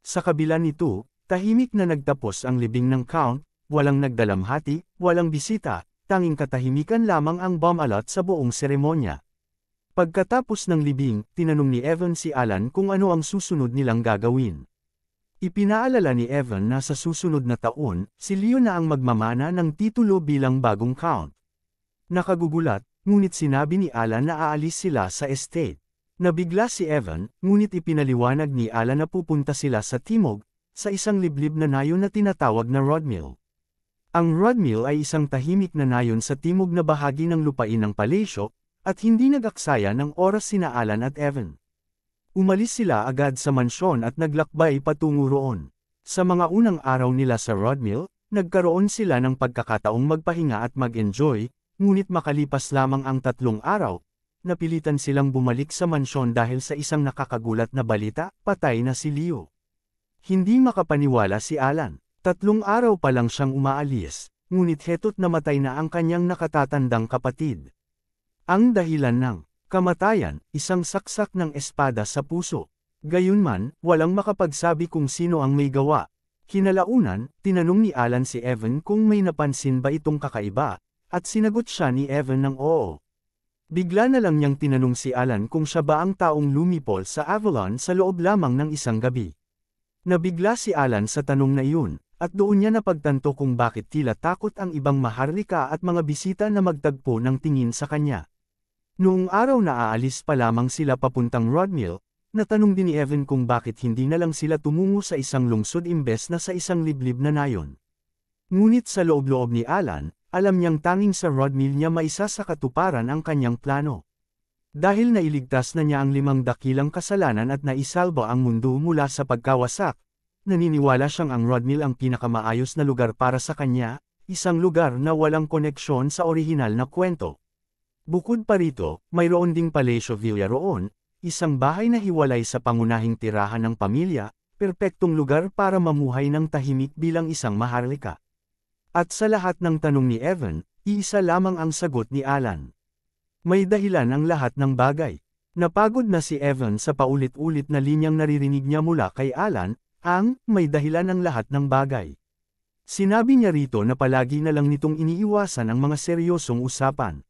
Sa kabila nito, tahimik na nagtapos ang libing ng Count, walang nagdalamhati, walang bisita, tanging katahimikan lamang ang bomb-alot sa buong seremonya. Pagkatapos ng libing, tinanong ni Evan si Alan kung ano ang susunod nilang gagawin. Ipinaalala ni Evan na sa susunod na taon, si Leo na ang magmamana ng titulo bilang bagong Count. Nakagugulat, ngunit sinabi ni Alan na aalis sila sa estate. Nabigla si Evan, ngunit ipinaliwanag ni Alan na pupunta sila sa timog, sa isang liblib na nayon na tinatawag na Rodmill. Ang Rodmill ay isang tahimik na nayon sa timog na bahagi ng lupain ng Palacio, at hindi nag-aksaya ng oras sina Alan at Evan. Umalis sila agad sa mansyon at naglakbay patungo roon. Sa mga unang araw nila sa Rodmill, nagkaroon sila ng pagkakataong magpahinga at mag-enjoy, ngunit makalipas lamang ang 3 araw, napilitan silang bumalik sa mansyon dahil sa isang nakakagulat na balita, patay na si Leo. Hindi makapaniwala si Alan. 3 araw pa lang siyang umaalis, ngunit heto't namatay na ang kanyang nakatatandang kapatid. Ang dahilan ng kamatayan, isang saksak ng espada sa puso. Gayunman, walang makapagsabi kung sino ang may gawa. Kinalaunan, tinanong ni Alan si Evan kung may napansin ba itong kakaiba, at sinagot siya ni Evan ng oo. Bigla na lang niyang tinanong si Alan kung siya ba ang taong lumipol sa Avalon sa loob lamang ng isang gabi. Nabigla si Alan sa tanong na iyon, at doon niya napagtanto kung bakit tila takot ang ibang maharlika at mga bisita na magtagpo ng tingin sa kanya. Noong araw na aalis pa lamang sila papuntang Rodmill, natanong din ni Evan kung bakit hindi na lang sila tumungo sa isang lungsod imbes na sa isang liblib na nayon. Ngunit sa loob-loob ni Alan, alam niyang tanging sa Rodmill niya maisa sa katuparan ang kanyang plano. Dahil nailigtas na niya ang 5 dakilang kasalanan at naisalba ang mundo mula sa pagkawasak, naniniwala siyang ang Rodmill ang pinakamaayos na lugar para sa kanya, isang lugar na walang koneksyon sa orihinal na kwento. Bukod pa rito, mayroon ding Palacio Villa roon, isang bahay na hiwalay sa pangunahing tirahan ng pamilya, perpektong lugar para mamuhay ng tahimik bilang isang maharlika. At sa lahat ng tanong ni Evan, iisa lamang ang sagot ni Alan. May dahilan ang lahat ng bagay. Napagod na si Evan sa paulit-ulit na linyang naririnig niya mula kay Alan, ang may dahilan ang lahat ng bagay. Sinabi niya rito na palagi na lang nitong iniiwasan ang mga seryosong usapan.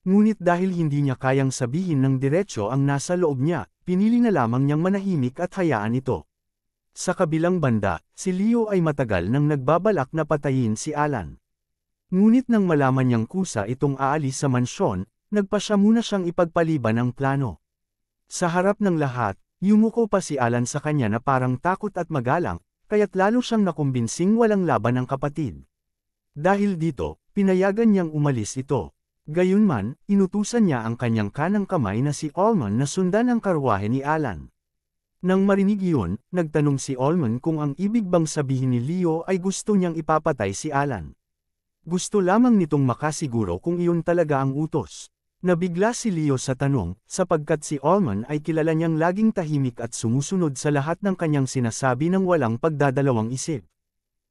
Ngunit dahil hindi niya kayang sabihin ng diretsyo ang nasa loob niya, pinili na lamang niyang manahimik at hayaan ito. Sa kabilang banda, si Leo ay matagal nang nagbabalak na patayin si Alan. Ngunit nang malaman niyang kusa itong aalis sa mansyon, nagpasya muna siyang ipagpaliban ang plano. Sa harap ng lahat, yumuko pa si Alan sa kanya na parang takot at magalang, kaya't lalo siyang nakumbinsing walang laban ang kapatid. Dahil dito, pinayagan niyang umalis ito. Gayunman, inutusan niya ang kanyang kanang kamay na si Allman na sundan ang karwahe ni Alan. Nang marinig iyon, nagtanong si Allman kung ang ibig bang sabihin ni Leo ay gusto niyang ipapatay si Alan. Gusto lamang nitong makasiguro kung iyon talaga ang utos. Nabigla si Leo sa tanong, sapagkat si Allman ay kilala niyang laging tahimik at sumusunod sa lahat ng kanyang sinasabi ng walang pagdadalawang isip.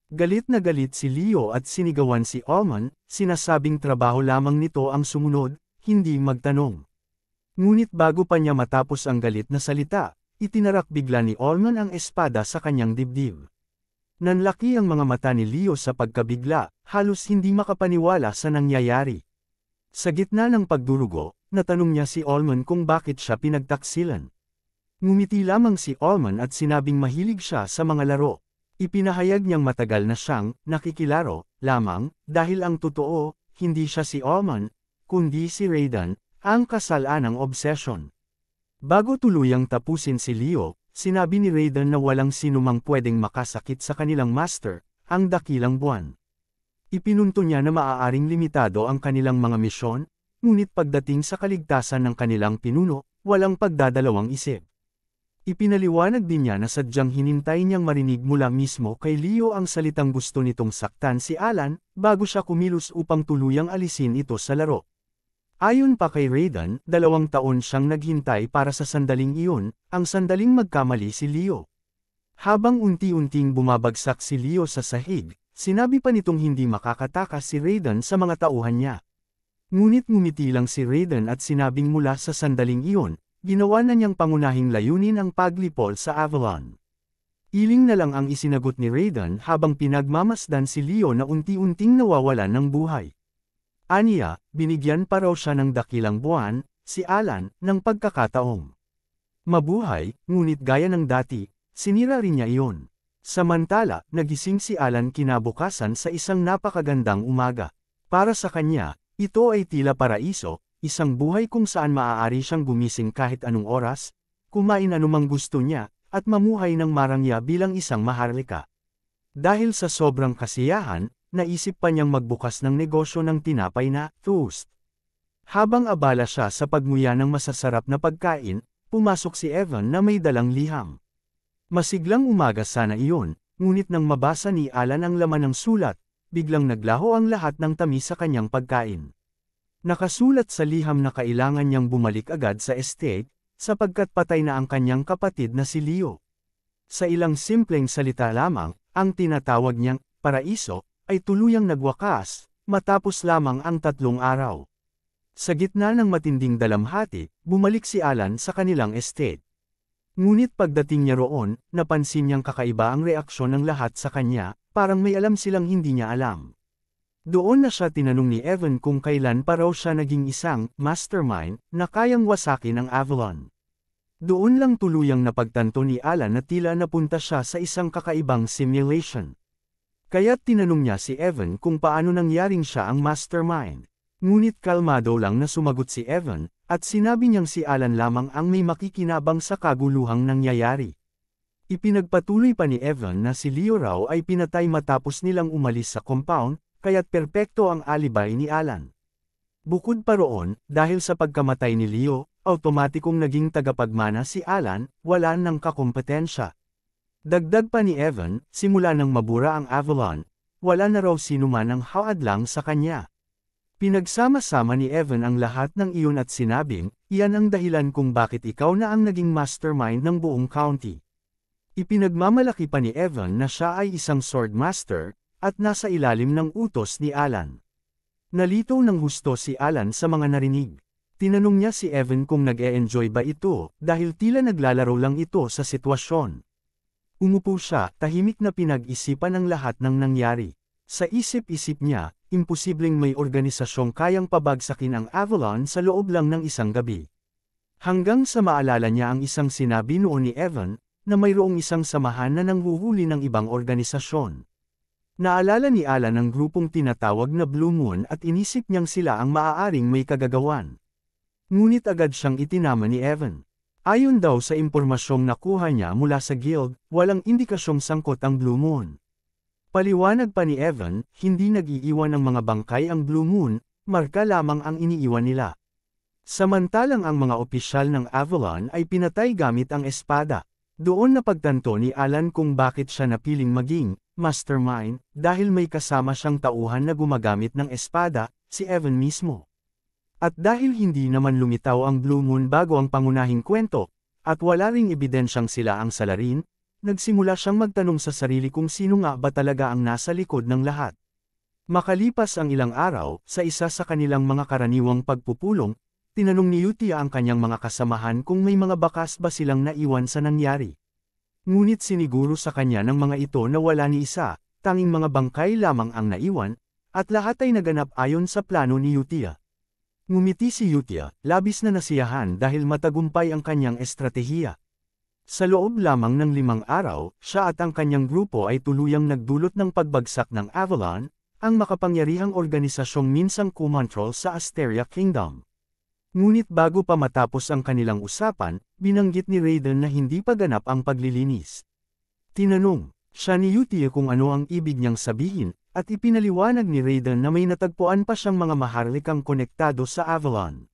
Galit na galit si Leo at sinigawan si Allman, sinasabing trabaho lamang nito ang sumunod, hindi magtanong. Ngunit bago pa niya matapos ang galit na salita, itinarak bigla ni Allman ang espada sa kanyang dibdib. Nanlaki ang mga mata ni Leo sa pagkabigla, halos hindi makapaniwala sa nangyayari. Sa gitna ng pagdurugo, natanong niya si Allman kung bakit siya pinagtaksilan. Ngumiti lamang si Allman at sinabing mahilig siya sa mga laro. Ipinahayag niyang matagal na siyang nakikilaro lamang dahil ang totoo, hindi siya si Allman, kundi si Raiden, ang kasalanang obsession. Bago tuluyang tapusin si Leo, sinabi ni Raiden na walang sinumang pwedeng makasakit sa kanilang master, ang dakilang buwan. Ipinunto niya na maaaring limitado ang kanilang mga misyon, ngunit pagdating sa kaligtasan ng kanilang pinuno, walang pagdadalawang isip. Ipinaliwanag din niya na sadyang hinintay niyang marinig mula mismo kay Leo ang salitang gusto nitong saktan si Alan, bago siya kumilos upang tuluyang alisin ito sa laro. Ayon pa kay Raiden, 2 taon siyang naghintay para sa sandaling iyon, ang sandaling magkamali si Leo. Habang unti-unting bumabagsak si Leo sa sahig, sinabi pa nitong hindi makakatakas si Raiden sa mga tauhan niya. Ngunit ngumiti lang si Raiden at sinabing mula sa sandaling iyon, ginawa na niyang pangunahing layunin ang paglipol sa Avalon. Iling na lang ang isinagot ni Raiden habang pinagmamasdan si Leo na unti-unting nawawalan ng buhay. Aniya, binigyan pa raw siya ng dakilang buwan, si Alan, ng pagkakataong mabuhay, ngunit gaya ng dati, sinira rin niya iyon. Samantala, nagising si Alan kinabukasan sa isang napakagandang umaga. Para sa kanya, ito ay tila paraiso, isang buhay kung saan maaari siyang gumising kahit anong oras, kumain anumang gusto niya, at mamuhay ng marangya bilang isang maharlika. Dahil sa sobrang kasiyahan, naisip pa niyang magbukas ng negosyo ng tinapay na toast. Habang abala siya sa pagmuya ng masasarap na pagkain, pumasok si Evan na may dalang liham. Masiglang umaga sana iyon, ngunit nang mabasa ni Alan ang laman ng sulat, biglang naglaho ang lahat ng tamis sa kanyang pagkain. Nakasulat sa liham na kailangan niyang bumalik agad sa estate, sapagkat patay na ang kanyang kapatid na si Leo. Sa ilang simpleng salita lamang, ang tinatawag niyang paraiso ay tuluyang nagwakas, matapos lamang ang 3 araw. Sa gitna ng matinding dalamhati, bumalik si Alan sa kanilang estate. Ngunit pagdating niya roon, napansin niyang kakaiba ang reaksyon ng lahat sa kanya, parang may alam silang hindi niya alam. Doon na siya tinanong ni Evan kung kailan pa raw siya naging isang mastermind na kayang wasakin ang Avalon. Doon lang tuluyang napagtanto ni Alan na tila napunta siya sa isang kakaibang simulation. Kaya't tinanong niya si Evan kung paano nangyaring siya ang mastermind. Ngunit kalmado lang na sumagot si Evan, at sinabi niyang si Alan lamang ang may makikinabang sa kaguluhang nangyayari. Ipinagpatuloy pa ni Evan na si Leo raw ay pinatay matapos nilang umalis sa compound, kaya't perpekto ang alibay ni Alan. Bukod pa roon, dahil sa pagkamatay ni Leo, automatikong naging tagapagmana si Alan, wala nang kakompetensya. Dagdag pa ni Evan, simula nang mabura ang Avalon, wala na raw sinuman ang haadlang sa kanya. Pinagsama-sama ni Evan ang lahat ng iyon at sinabing, iyan ang dahilan kung bakit ikaw na ang naging mastermind ng buong county. Ipinagmamalaki pa ni Evan na siya ay isang swordmaster, at nasa ilalim ng utos ni Alan. Nalito ng husto si Alan sa mga narinig. Tinanong niya si Evan kung nag-e-enjoy ba ito, dahil tila naglalaro lang ito sa sitwasyon. Umupo siya, tahimik na pinag-isipan ang lahat ng nangyari. Sa isip-isip niya, imposibleng may organisasyong kayang pabagsakin ang Avalon sa loob lang ng isang gabi. Hanggang sa maalala niya ang isang sinabi noon ni Evan, na mayroong isang samahan na nanghuhuli ng ibang organisasyon. Naalala ni Alan ang grupong tinatawag na Blue Moon at inisip niyang sila ang maaaring may kagagawan. Ngunit agad siyang itinama ni Evan. Ayon daw sa impormasyong nakuha niya mula sa guild, walang indikasyong sangkot ang Blue Moon. Paliwanag pa ni Evan, hindi nag-iiwan ng mga bangkay ang Blue Moon, marka lamang ang iniiwan nila. Samantalang ang mga opisyal ng Avalon ay pinatay gamit ang espada. Doon napagtanto ni Alan kung bakit siya napiling maging mastermind, dahil may kasama siyang tauhan na gumagamit ng espada, si Evan mismo. At dahil hindi naman lumitaw ang Blue Moon bago ang pangunahing kwento, at wala ring ebidensyang sila ang salarin, nagsimula siyang magtanong sa sarili kung sino nga ba talaga ang nasa likod ng lahat. Makalipas ang ilang araw, sa isa sa kanilang mga karaniwang pagpupulong, tinanong ni Utia ang kanyang mga kasamahan kung may mga bakas ba silang naiwan sa nangyari. Ngunit siniguro sa kanya ng mga ito na wala ni isa, tanging mga bangkay lamang ang naiwan, at lahat ay naganap ayon sa plano ni Utia. Ngumiti si Utia, labis na nasiyahan dahil matagumpay ang kanyang estratehiya. Sa loob lamang ng 5 araw, siya at ang kanyang grupo ay tuluyang nagdulot ng pagbagsak ng Avalon, ang makapangyarihang organisasyong minsang kumontrol sa Asteria Kingdom. Ngunit bago pa matapos ang kanilang usapan, binanggit ni Raiden na hindi pa ganap ang paglilinis. Tinanong siya ni Utia kung ano ang ibig niyang sabihin, at ipinaliwanag ni Raiden na may natagpuan pa siyang mga maharlikang konektado sa Avalon.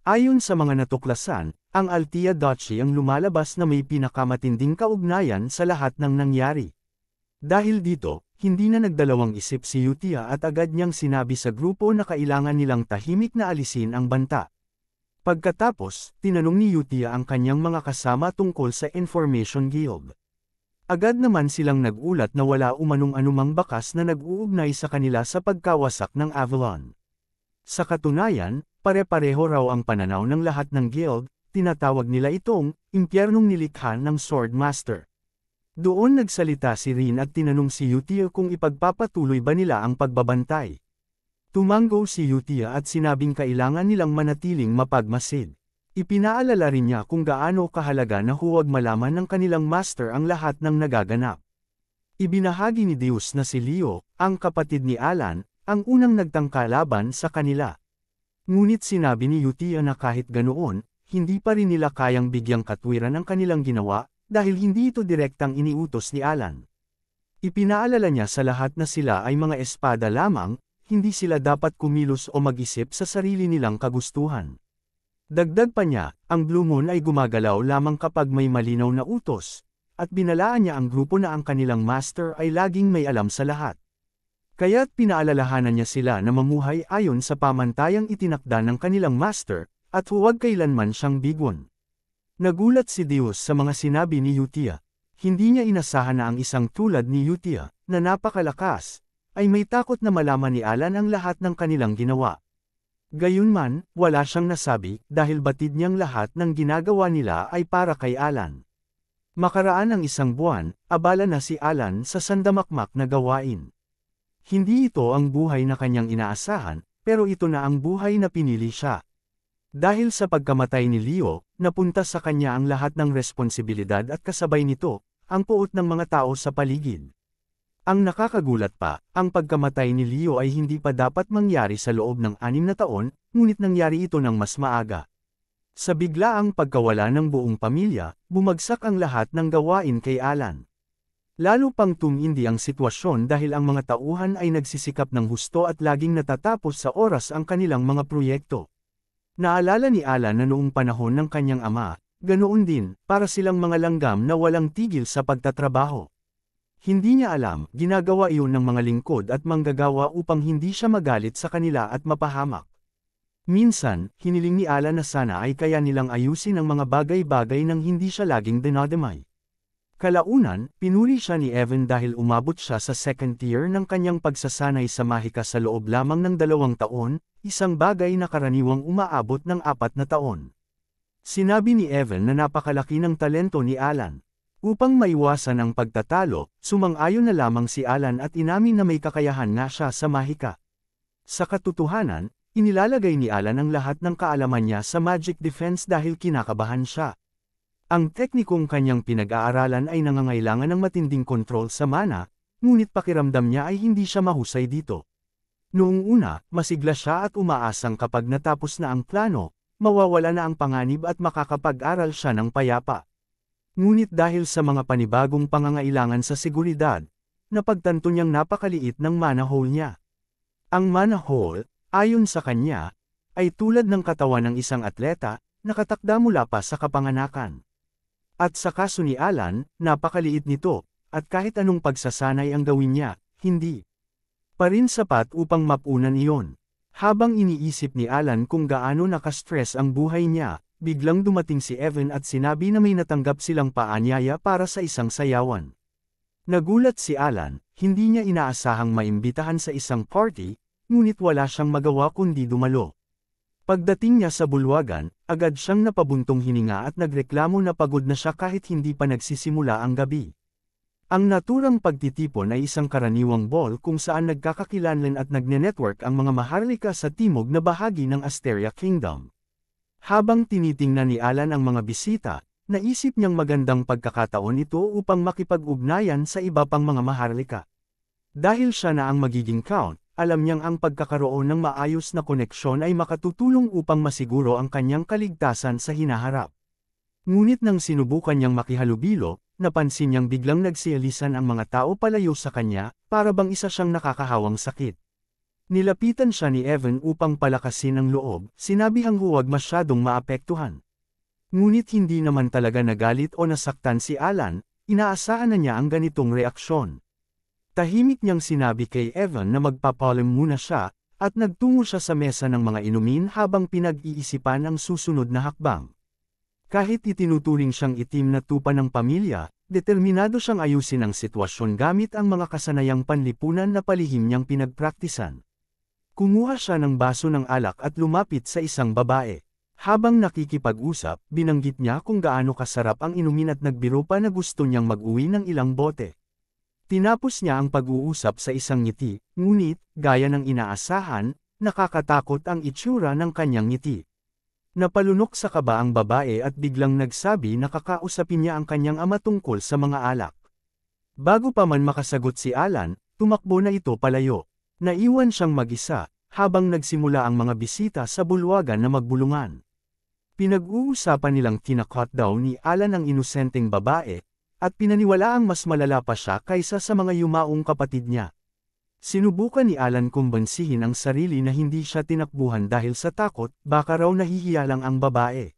Ayon sa mga natuklasan, ang Altia Duchy ang lumalabas na may pinakamatinding kaugnayan sa lahat ng nangyari. Dahil dito, hindi na nagdalawang isip si Utia at agad niyang sinabi sa grupo na kailangan nilang tahimik na alisin ang banta. Pagkatapos, tinanong ni Utia ang kanyang mga kasama tungkol sa Information Guild. Agad naman silang nagulat na wala umanong anumang bakas na nag-uugnay sa kanila sa pagkawasak ng Avalon. Sa katunayan, pare-pareho raw ang pananaw ng lahat ng guild, tinatawag nila itong impyernong nilikha ng Swordmaster. Doon nagsalita si Rin at tinanong si Utia kung ipagpapatuloy ba nila ang pagbabantay. Tumango si Utia at sinabing kailangan nilang manatiling mapagmasid. Ipinaalala rin niya kung gaano kahalaga na huwag malaman ng kanilang master ang lahat ng nagaganap. Ibinahagi ni Deus na si Leo, ang kapatid ni Alan, ang unang nagtangka laban sa kanila. Ngunit sinabi ni Utia na kahit ganoon, hindi pa rin nila kayang bigyang katwiran ang kanilang ginawa, dahil hindi ito direktang iniutos ni Alan. Ipinaalala niya sa lahat na sila ay mga espada lamang, hindi sila dapat kumilos o mag-isip sa sarili nilang kagustuhan. Dagdag pa niya, ang Blue Moon ay gumagalaw lamang kapag may malinaw na utos, at binalaan niya ang grupo na ang kanilang master ay laging may alam sa lahat. Kaya't pinaalalahanan niya sila na mamuhay ayon sa pamantayang itinakda ng kanilang master, at huwag kailanman siyang bigwon. Nagulat si Deus sa mga sinabi ni Utia. Hindi niya inasahan na ang isang tulad ni Utia, na napakalakas, ay may takot na malaman ni Alan ang lahat ng kanilang ginawa. Gayunman, wala siyang nasabi dahil batid niyang lahat ng ginagawa nila ay para kay Alan. Makaraan ang 1 buwan, abala na si Alan sa sandamakmak na gawain. Hindi ito ang buhay na kanyang inaasahan, pero ito na ang buhay na pinili siya. Dahil sa pagkamatay ni Leo, napunta sa kanya ang lahat ng responsibilidad at kasabay nito, ang puot ng mga tao sa paligid. Ang nakakagulat pa, ang pagkamatay ni Leo ay hindi pa dapat mangyari sa loob ng 6 na taon, ngunit nangyari ito ng mas maaga. Sa biglaang pagkawala ng buong pamilya, bumagsak ang lahat ng gawain kay Alan. Lalo pang tumindi ang sitwasyon dahil ang mga tauhan ay nagsisikap ng husto at laging natatapos sa oras ang kanilang mga proyekto. Naalala ni Alan na noong panahon ng kanyang ama, ganoon din, para silang mga langgam na walang tigil sa pagtatrabaho. Hindi niya alam, ginagawa iyon ng mga lingkod at manggagawa upang hindi siya magalit sa kanila at mapahamak. Minsan, hiniling ni Alan na sana ay kaya nilang ayusin ang mga bagay-bagay nang hindi siya laging dinadamay. Kalaunan, pinuri siya ni Evan dahil umabot siya sa 2nd year ng kanyang pagsasanay sa mahika sa loob lamang ng 2 taon, isang bagay na karaniwang umaabot ng 4 na taon. Sinabi ni Evan na napakalaki ng talento ni Alan. Upang maiwasan ang pagtatalo, sumang-ayon na lamang si Alan at inamin na may kakayahan nga siya sa mahika. Sa katotohanan, Inilalagay ni Alan ang lahat ng kaalaman niya sa magic defense dahil kinakabahan siya. Ang teknikong kanyang pinag-aaralan ay nangangailangan ng matinding kontrol sa mana, ngunit pakiramdam niya ay hindi siya mahusay dito. Noong una, masigla siya at umaasang kapag natapos na ang plano, mawawala na ang panganib at makakapag-aral siya ng payapa. Ngunit dahil sa mga panibagong pangangailangan sa seguridad, napagtanto niyang napakaliit ng mana hole niya. Ang mana hole, ayon sa kanya, ay tulad ng katawan ng isang atleta, nakatakda mula pa sa kapanganakan. At sa kaso ni Alan, napakaliit nito, at kahit anong pagsasanay ang gawin niya, hindi pa rin sapat upang mapunan iyon. Habang iniisip ni Alan kung gaano nakastress ang buhay niya, biglang dumating si Evan at sinabi na may natanggap silang paanyaya para sa isang sayawan. Nagulat si Alan, hindi niya inaasahang maimbitahan sa isang party, ngunit wala siyang magawa kundi dumalo. Pagdating niya sa bulwagan, agad siyang napabuntong hininga at nagreklamo na pagod na siya kahit hindi pa nagsisimula ang gabi. Ang naturang pagtitipon ay isang karaniwang ball kung saan nagkakakilanlan at nagne-network ang mga maharlika sa timog na bahagi ng Asteria Kingdom. Habang tinitingnan ni Alan ang mga bisita, naisip niyang magandang pagkakataon ito upang makipag-ugnayan sa iba pang mga maharlika. Dahil siya na ang magiging count, alam niyang ang pagkakaroon ng maayos na koneksyon ay makatutulong upang masiguro ang kanyang kaligtasan sa hinaharap. Ngunit nang sinubukan niyang makihalubilo, napansin niyang biglang nagsialisan ang mga tao palayo sa kanya, para bang isa siyang nakakahawang sakit. Nilapitan siya ni Evan upang palakasin ang loob, sinabihang huwag masyadong maapektuhan. Ngunit hindi naman talaga nagalit o nasaktan si Alan, inaasahan na niya ang ganitong reaksyon. Tahimik niyang sinabi kay Evan na magpapalim muna siya, at nagtungo siya sa mesa ng mga inumin habang pinag-iisipan ang susunod na hakbang. Kahit itinuturing siyang itim na tupa ng pamilya, determinado siyang ayusin ang sitwasyon gamit ang mga kasanayang panlipunan na palihim niyang pinagpraktisan. Kumuha siya ng baso ng alak at lumapit sa isang babae. Habang nakikipag-usap, binanggit niya kung gaano kasarap ang inumin at nagbiro pa na gusto niyang mag-uwi ng ilang bote. Tinapos niya ang pag-uusap sa isang ngiti, ngunit, gaya ng inaasahan, nakakatakot ang itsura ng kanyang ngiti. Napalunok sa kaba ang babae at biglang nagsabi na kakausapin niya ang kanyang ama tungkol sa mga alak. Bago pa man makasagot si Alan, tumakbo na ito palayo. Naiwan siyang mag-isa, habang nagsimula ang mga bisita sa bulwagan na magbulungan. Pinag-uusapan nilang tinakot daw ni Alan ang inosenteng babae, at pinaniwalaang mas malala pa siya kaysa sa mga yumaong kapatid niya. Sinubukan ni Alan kumbansihin ang sarili na hindi siya tinakbuhan dahil sa takot, baka raw nahihiya lang ang babae.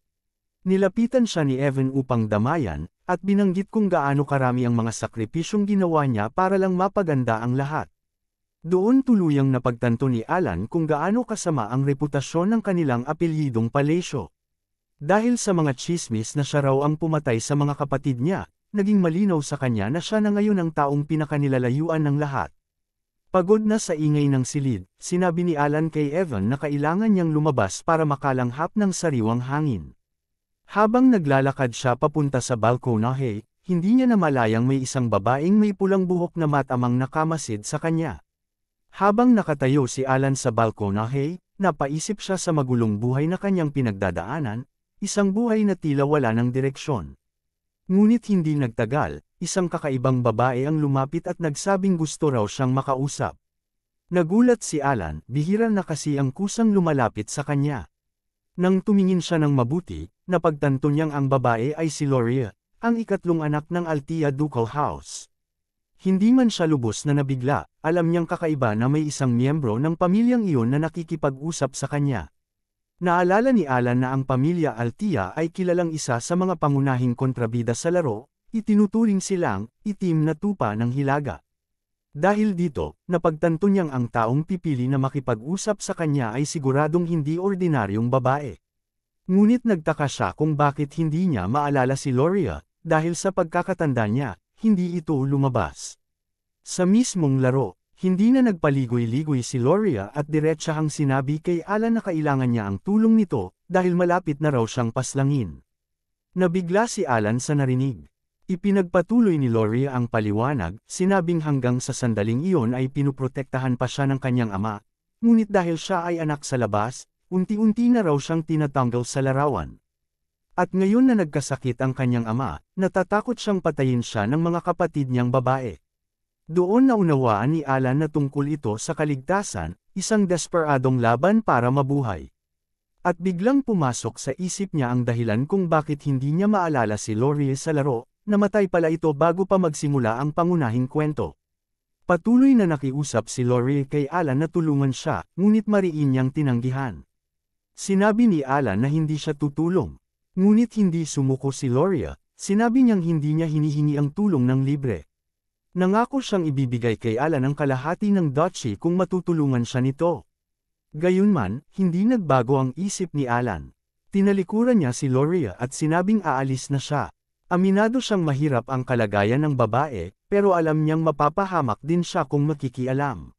Nilapitan siya ni Evan upang damayan, at binanggit kung gaano karami ang mga sakripisyong ginawa niya para lang mapaganda ang lahat. Doon tuluyang napagtanto ni Alan kung gaano kasama ang reputasyon ng kanilang apelyidong Palesyo. Dahil sa mga tsismis na siya raw ang pumatay sa mga kapatid niya, naging malinaw sa kanya na siya na ngayon ang taong pinakanilalayuan ng lahat. Pagod na sa ingay ng silid, sinabi ni Alan kay Evan na kailangan niyang lumabas para makalanghap ng sariwang hangin. Habang naglalakad siya papunta sa balkonahe, hindi niya namalayang may isang babaeng may pulang buhok na matamang nakamasid sa kanya. Habang nakatayo si Alan sa balkonahe, napaisip siya sa magulong buhay na kanyang pinagdadaanan, isang buhay na tila wala ng direksyon. Ngunit hindi nagtagal, isang kakaibang babae ang lumapit at nagsabing gusto raw siyang makausap. Nagulat si Alan, bihira na kasi ang kusang lumalapit sa kanya. Nang tumingin siya ng mabuti, napagtanto niyang ang babae ay si Loria, ang ikatlong anak ng Altia Ducal House. Hindi man siya lubos na nabigla, alam niyang kakaiba na may isang miyembro ng pamilyang iyon na nakikipag-usap sa kanya. Naalala ni Alan na ang pamilya Altia ay kilalang isa sa mga pangunahing kontrabida sa laro, itinuturing silang itim na tupa ng hilaga. Dahil dito, napagtanto niyang ang taong pipili na makipag-usap sa kanya ay siguradong hindi ordinaryong babae. Ngunit nagtaka siya kung bakit hindi niya maalala si Loria, dahil sa pagkakatanda niya, hindi ito lumabas. Sa mismong laro, hindi na nagpaligoy-ligoy si Loria at diretsahang sinabi kay Alan na kailangan niya ang tulong nito, dahil malapit na raw siyang paslangin. Nabigla si Alan sa narinig. Ipinagpatuloy ni Loria ang paliwanag, sinabing hanggang sa sandaling iyon ay pinuprotektahan pa siya ng kanyang ama, ngunit dahil siya ay anak sa labas, unti-unti na raw siyang tinatanggal sa larawan. At ngayon na nagkasakit ang kanyang ama, natatakot siyang patayin siya ng mga kapatid niyang babae. Doon naunawaan ni Alan na tungkol ito sa kaligtasan, isang desperadong laban para mabuhay. At biglang pumasok sa isip niya ang dahilan kung bakit hindi niya maalala si Laurier sa laro, namatay pala ito bago pa magsimula ang pangunahing kwento. Patuloy na nakiusap si Laurier kay Alan na tulungan siya, ngunit mariin niyang tinanggihan. Sinabi ni Alan na hindi siya tutulong. Ngunit hindi sumuko si Laurier, sinabi niyang hindi niya hinihingi ang tulong ng libre. Nangako siyang ibibigay kay Alan ang kalahati ng duchy kung matutulungan siya nito. Gayunman, hindi nagbago ang isip ni Alan. Tinalikuran niya si Laurier at sinabing aalis na siya. Aminado siyang mahirap ang kalagayan ng babae, pero alam niyang mapapahamak din siya kung makikialam.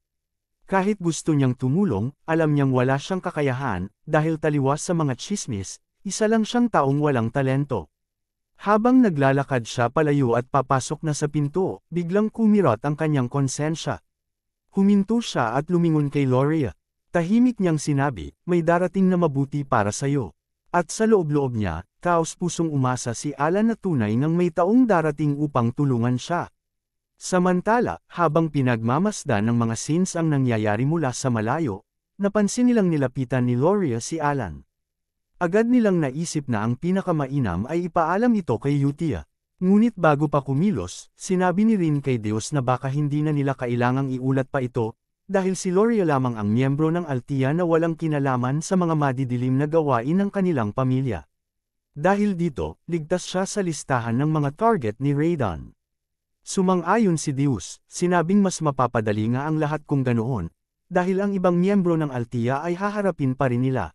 Kahit gusto niyang tumulong, alam niyang wala siyang kakayahan, dahil taliwas sa mga tsismis, isa lang siyang taong walang talento. Habang naglalakad siya palayo at papasok na sa pinto, biglang kumirot ang kanyang konsensya. Huminto siya at lumingon kay Laurier. Tahimik niyang sinabi, may darating na mabuti para sayo. At sa loob-loob niya, taos-pusong umasa si Alan na tunay ngang may taong darating upang tulungan siya. Samantala, habang pinagmamasdan ng mga scenes ang nangyayari mula sa malayo, napansin nilang nilapitan ni Laurier si Alan. Agad nilang naisip na ang pinakamainam ay ipaalam ito kay Utia. Ngunit bago pa kumilos, sinabi ni Rin kay Deus na baka hindi na nila kailangang iulat pa ito, dahil si Laurier lamang ang miyembro ng Althea na walang kinalaman sa mga madidilim na gawain ng kanilang pamilya. Dahil dito, ligtas siya sa listahan ng mga target ni Raiden. Sumang-ayon si Deus, sinabing mas mapapadali nga ang lahat kung ganoon, dahil ang ibang miyembro ng Althea ay haharapin pa rin nila.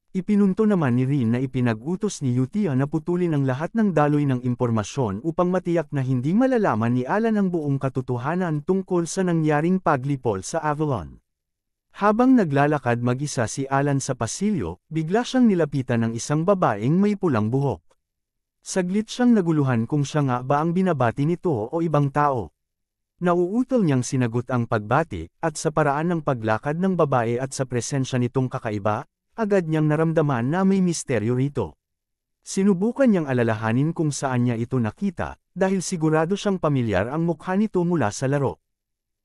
Ipinunto naman ni Rin na ipinag-utos ni Utia na putulin ang lahat ng daloy ng impormasyon upang matiyak na hindi malalaman ni Alan ang buong katotohanan tungkol sa nangyaring paglipol sa Avalon. Habang naglalakad mag-isa si Alan sa pasilyo, bigla siyang nilapitan ng isang babaeng may pulang buhok. Saglit siyang naguluhan kung siya nga ba ang binabati nito o ibang tao. Nauutol niyang sinagot ang pagbati, at sa paraan ng paglakad ng babae at sa presensya nitong kakaiba, agad niyang naramdaman na may misteryo rito. Sinubukan niyang alalahanin kung saan niya ito nakita, dahil sigurado siyang pamilyar ang mukha nito mula sa laro.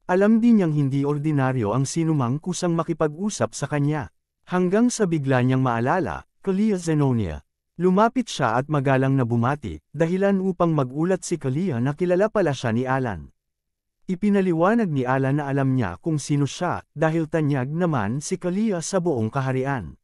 Alam din niyang hindi ordinaryo ang sinumang kusang makipag-usap sa kanya. Hanggang sa bigla niyang maalala, Kalia Zenonia. Lumapit siya at magalang na bumati, dahilan upang magulat si Kalia na kilala pala siya ni Alan. Ipinaliwanag ni Alan na alam niya kung sino siya, dahil tanyag naman si Kalia sa buong kaharian.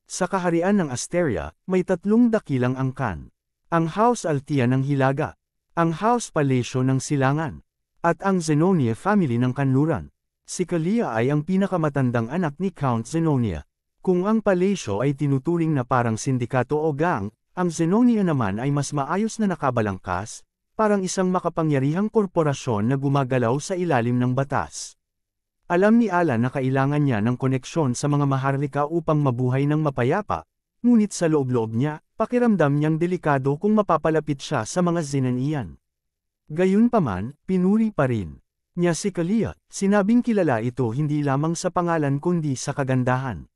Sa kaharian ng Asteria, may 3 dakilang angkan. Ang House Althea ng Hilaga, ang House Palacio ng Silangan, at ang Zenonia family ng Kanluran. Si Kalia ay ang pinakamatandang anak ni Count Zenonia. Kung ang Palacio ay tinuturing na parang sindikato o gang, ang Zenonia naman ay mas maayos na nakabalangkas, parang isang makapangyarihang korporasyon na gumagalaw sa ilalim ng batas. Alam ni Alan na kailangan niya ng koneksyon sa mga maharlika upang mabuhay ng mapayapa, ngunit sa loob-loob niya, pakiramdam niyang delikado kung mapapalapit siya sa mga zinanian. Gayunpaman, pinuri pa rin niya si Kalia, sinabing kilala ito hindi lamang sa pangalan kundi sa kagandahan.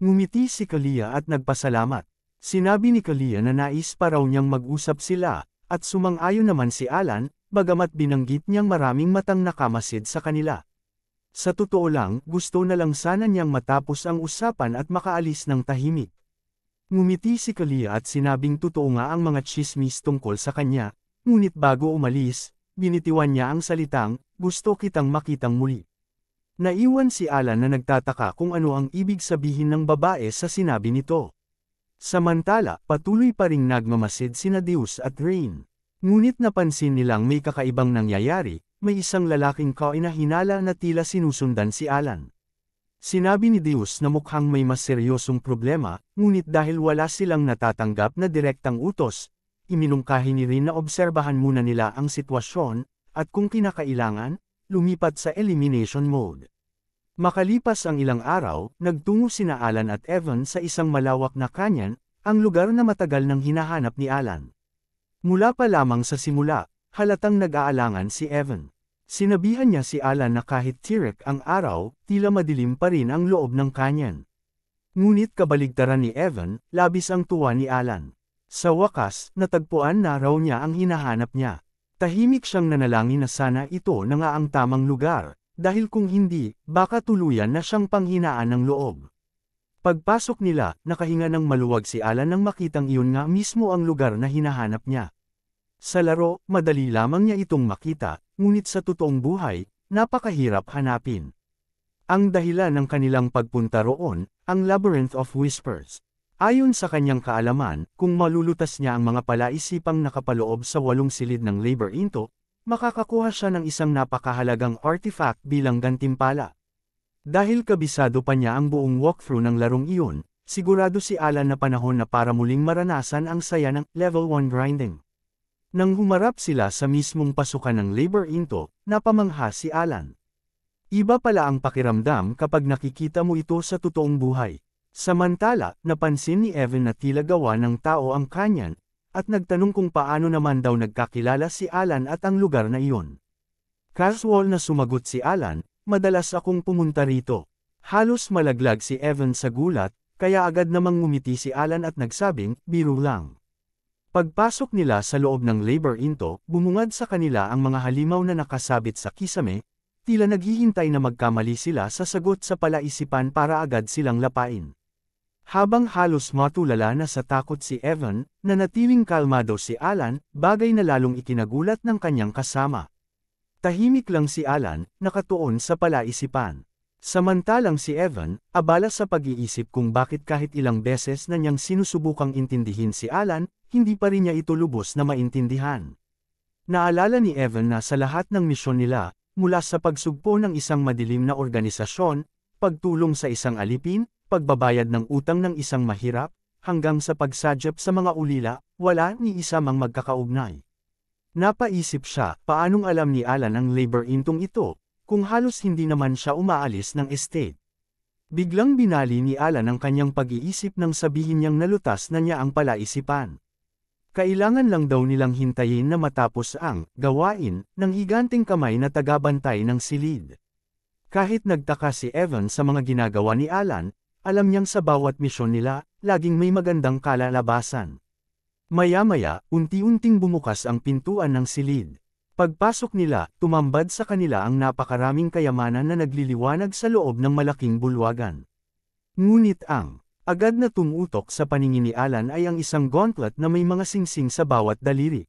Ngumiti si Kalia at nagpasalamat. Sinabi ni Kalia na nais pa raw niyang mag-usap sila, at sumang-ayon naman si Alan, bagamat binanggit niyang maraming matang nakamasid sa kanila. Sa totoo lang, gusto na lang sana niyang matapos ang usapan at makaalis ng tahimik. Ngumiti si Kalia at sinabing totoo nga ang mga tsismis tungkol sa kanya, ngunit bago umalis, binitiwan niya ang salitang, gusto kitang makitang muli. Naiwan si Alan na nagtataka kung ano ang ibig sabihin ng babae sa sinabi nito. Samantala, patuloy pa ring nagmamasid sina Deus at Rain. Ngunit napansin nilang may kakaibang nangyayari, may isang lalaking kainahinala na tila sinusundan si Alan. Sinabi ni Deus na mukhang may mas seryosong problema, ngunit dahil wala silang natatanggap na direktang utos, iminungkahi ni Rain na obserbahan muna nila ang sitwasyon, at kung kinakailangan, lumipat sa elimination mode. Makalipas ang ilang araw, nagtungo sina Alan at Evan sa isang malawak na kanyan, ang lugar na matagal nang hinahanap ni Alan. Mula pa lamang sa simula, halatang nag-aalangan si Evan. Sinabihan niya si Alan na kahit tirek ang araw, tila madilim pa rin ang loob ng kanyan. Ngunit kabaligtaran ni Evan, labis ang tuwa ni Alan. Sa wakas, natagpuan na raw niya ang hinahanap niya. Tahimik siyang nanalangin na sana ito na nga ang tamang lugar, dahil kung hindi, baka tuluyan na siyang panghinaan ng loob. Pagpasok nila, nakahinga ng maluwag si Alan nang makitang iyon nga mismo ang lugar na hinahanap niya. Sa laro, madali lamang niya itong makita, ngunit sa totoong buhay, napakahirap hanapin. Ang dahilan ng kanilang pagpunta roon, ang Labyrinth of Whispers. Ayon sa kanyang kaalaman, kung malulutas niya ang mga palaisipang nakapaloob sa 8 silid ng Laberinto, makakakuha siya ng isang napakahalagang artifact bilang gantimpala. Dahil kabisado pa niya ang buong walkthrough ng larong iyon, sigurado si Alan na panahon na para muling maranasan ang saya ng level 1 grinding. Nang humarap sila sa mismong pasukan ng Laberinto, napamangha si Alan. Iba pala ang pakiramdam kapag nakikita mo ito sa totoong buhay. Samantala, napansin ni Evan na tila gawa ng tao ang kanyan, at nagtanong kung paano naman daw nagkakilala si Alan at ang lugar na iyon. Casual na sumagot si Alan, "Madalas akong pumunta rito." Halos malaglag si Evan sa gulat, kaya agad namang ngumiti si Alan at nagsabing, "Biro lang." Pagpasok nila sa loob ng Laberinto, bumungad sa kanila ang mga halimaw na nakasabit sa kisame, tila naghihintay na magkamali sila sa sagot sa palaisipan para agad silang lapain. Habang halos matulala na sa takot si Evan, nanatiling kalmado si Alan, bagay na lalong ikinagulat ng kanyang kasama. Tahimik lang si Alan, nakatuon sa palaisipan. Samantalang si Evan, abala sa pag-iisip kung bakit kahit ilang beses na niyang sinusubukang intindihin si Alan, hindi pa rin niya ito lubos na maintindihan. Naalala ni Evan na sa lahat ng misyon nila, mula sa pagsugpo ng isang madilim na organisasyon, pagtulong sa isang alipin, pagbabayad ng utang ng isang mahirap, hanggang sa pagsadyap sa mga ulila, wala ni isa mang magkakaugnay. Napaisip siya, paanong alam ni Alan ang Labyrintong ito, kung halos hindi naman siya umaalis ng estate. Biglang binali ni Alan ang kanyang pag-iisip nang sabihin niyang nalutas na niya ang palaisipan. Kailangan lang daw nilang hintayin na matapos ang gawain ng higanteng kamay na tagabantay ng silid. Kahit nagtaka si Evan sa mga ginagawa ni Alan, alam niyang sa bawat misyon nila, laging may magandang kalalabasan. Maya-maya, unti-unting bumukas ang pintuan ng silid. Pagpasok nila, tumambad sa kanila ang napakaraming kayamanan na nagliliwanag sa loob ng malaking bulwagan. Ngunit ang agad na tumutok sa paningin ni Alan ay ang isang gauntlet na may mga singsing sa bawat daliri.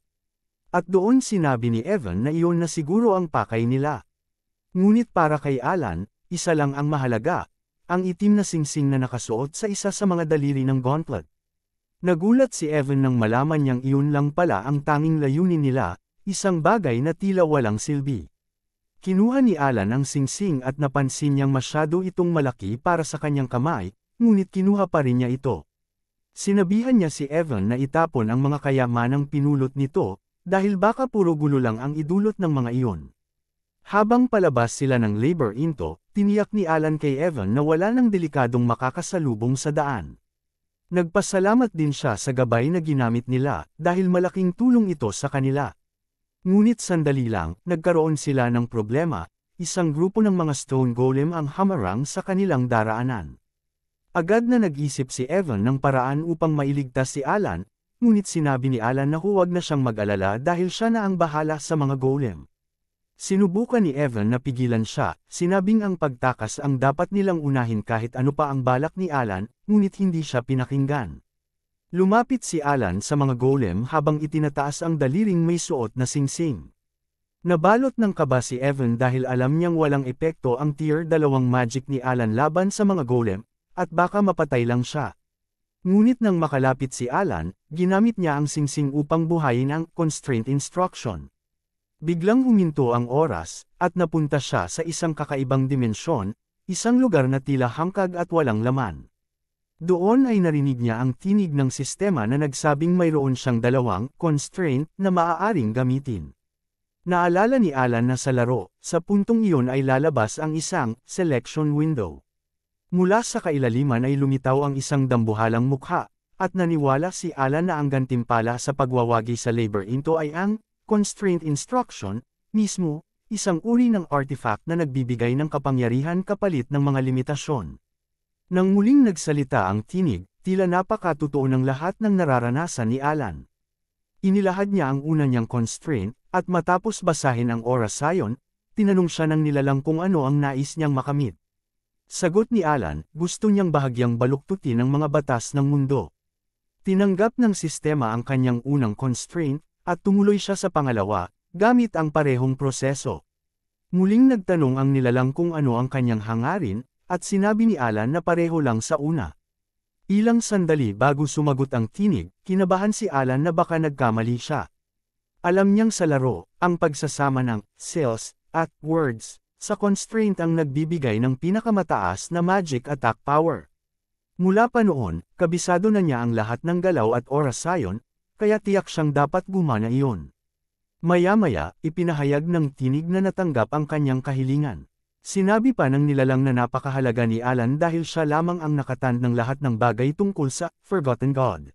At doon sinabi ni Evan na iyon na siguro ang pakay nila. Ngunit para kay Alan, isa lang ang mahalaga, ang itim na singsing na nakasuot sa isa sa mga daliri ng gauntlet. Nagulat si Evan nang malaman niyang iyon lang pala ang tanging layunin nila, isang bagay na tila walang silbi. Kinuha ni Alan ang singsing at napansin niyang masyado itong malaki para sa kanyang kamay, ngunit kinuha pa rin niya ito. Sinabihan niya si Evan na itapon ang mga kayamanang pinulot nito, dahil baka puro gulo lang ang idulot ng mga iyon. Habang palabas sila ng Laberinto, tiniyak ni Alan kay Evan na wala nang delikadong makakasalubong sa daan. Nagpasalamat din siya sa gabay na ginamit nila, dahil malaking tulong ito sa kanila. Ngunit sandali lang, nagkaroon sila ng problema, isang grupo ng mga stone golem ang hamarang sa kanilang daraanan. Agad na nag-isip si Evan ng paraan upang mailigtas si Alan, ngunit sinabi ni Alan na huwag na siyang mag-alala dahil siya na ang bahala sa mga golem. Sinubukan ni Evan na pigilan siya, sinabing ang pagtakas ang dapat nilang unahin kahit ano pa ang balak ni Alan, ngunit hindi siya pinakinggan. Lumapit si Alan sa mga golem habang itinataas ang daliring may suot na singsing. Nabalot ng kaba si Evan dahil alam niyang walang epekto ang tier 2 magic ni Alan laban sa mga golem, at baka mapatay lang siya. Ngunit nang makalapit si Alan, ginamit niya ang singsing upang buhayin ang constraint instruction. Biglang huminto ang oras, at napunta siya sa isang kakaibang dimensyon, isang lugar na tila hangkag at walang laman. Doon ay narinig niya ang tinig ng sistema na nagsabing mayroon siyang 2 constraint na maaaring gamitin. Naalala ni Alan na sa laro, sa puntong iyon ay lalabas ang isang selection window. Mula sa kailaliman ay lumitaw ang isang dambuhalang mukha, at naniwala si Alan na ang gantimpala sa pagwawagi sa Laberinto ay ang constraint instruction mismo, isang uri ng artifact na nagbibigay ng kapangyarihan kapalit ng mga limitasyon. Nang muling nagsalita ang tinig, tila napakatotoo ng lahat ng nararanasan ni Alan. Inilahad niya ang una niyang constraint, at matapos basahin ang Aura Scion, tinanong siya ng nilalang kung ano ang nais niyang makamit. Sagot ni Alan, gusto niyang bahagyang baluktutin ang mga batas ng mundo. Tinanggap ng sistema ang kanyang unang constraint, at tumuloy siya sa pangalawa, gamit ang parehong proseso. Muling nagtanong ang nilalang kung ano ang kanyang hangarin, at sinabi ni Alan na pareho lang sa una. Ilang sandali bago sumagot ang tinig, kinabahan si Alan na baka nagkamali siya. Alam niyang sa laro, ang pagsasama ng cells at words sa constraint ang nagbibigay ng pinakamataas na magic attack power. Mula pa noon, kabisado na niya ang lahat ng galaw at Aura Scion, kaya tiyak siyang dapat gumana iyon. Maya-maya, ipinahayag ng tinig na natanggap ang kanyang kahilingan. Sinabi pa ng nilalang na napakahalaga ni Alan dahil siya lamang ang nakatand ng lahat ng bagay tungkol sa Forgotten God.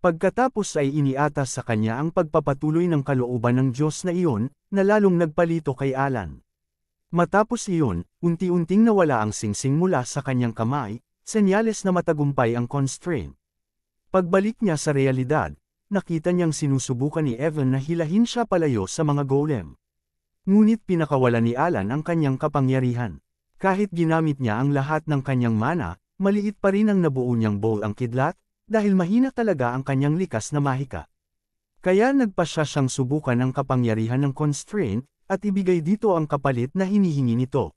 Pagkatapos ay iniatas sa kanya ang pagpapatuloy ng kalooban ng Diyos na iyon, na lalong nagpalito kay Alan. Matapos iyon, unti-unting nawala ang singsing mula sa kanyang kamay, senyales na matagumpay ang constraint. Pagbalik niya sa realidad, nakita niyang sinusubukan ni Evan na hilahin siya palayo sa mga golem. Ngunit pinakawalan ni Alan ang kanyang kapangyarihan. Kahit ginamit niya ang lahat ng kanyang mana, maliit pa rin ang nabuo niyang bowl ang kidlat, dahil mahina talaga ang kanyang likas na mahika. Kaya nagpa siyang subukan ang kapangyarihan ng constraint, at ibigay dito ang kapalit na hinihingi nito.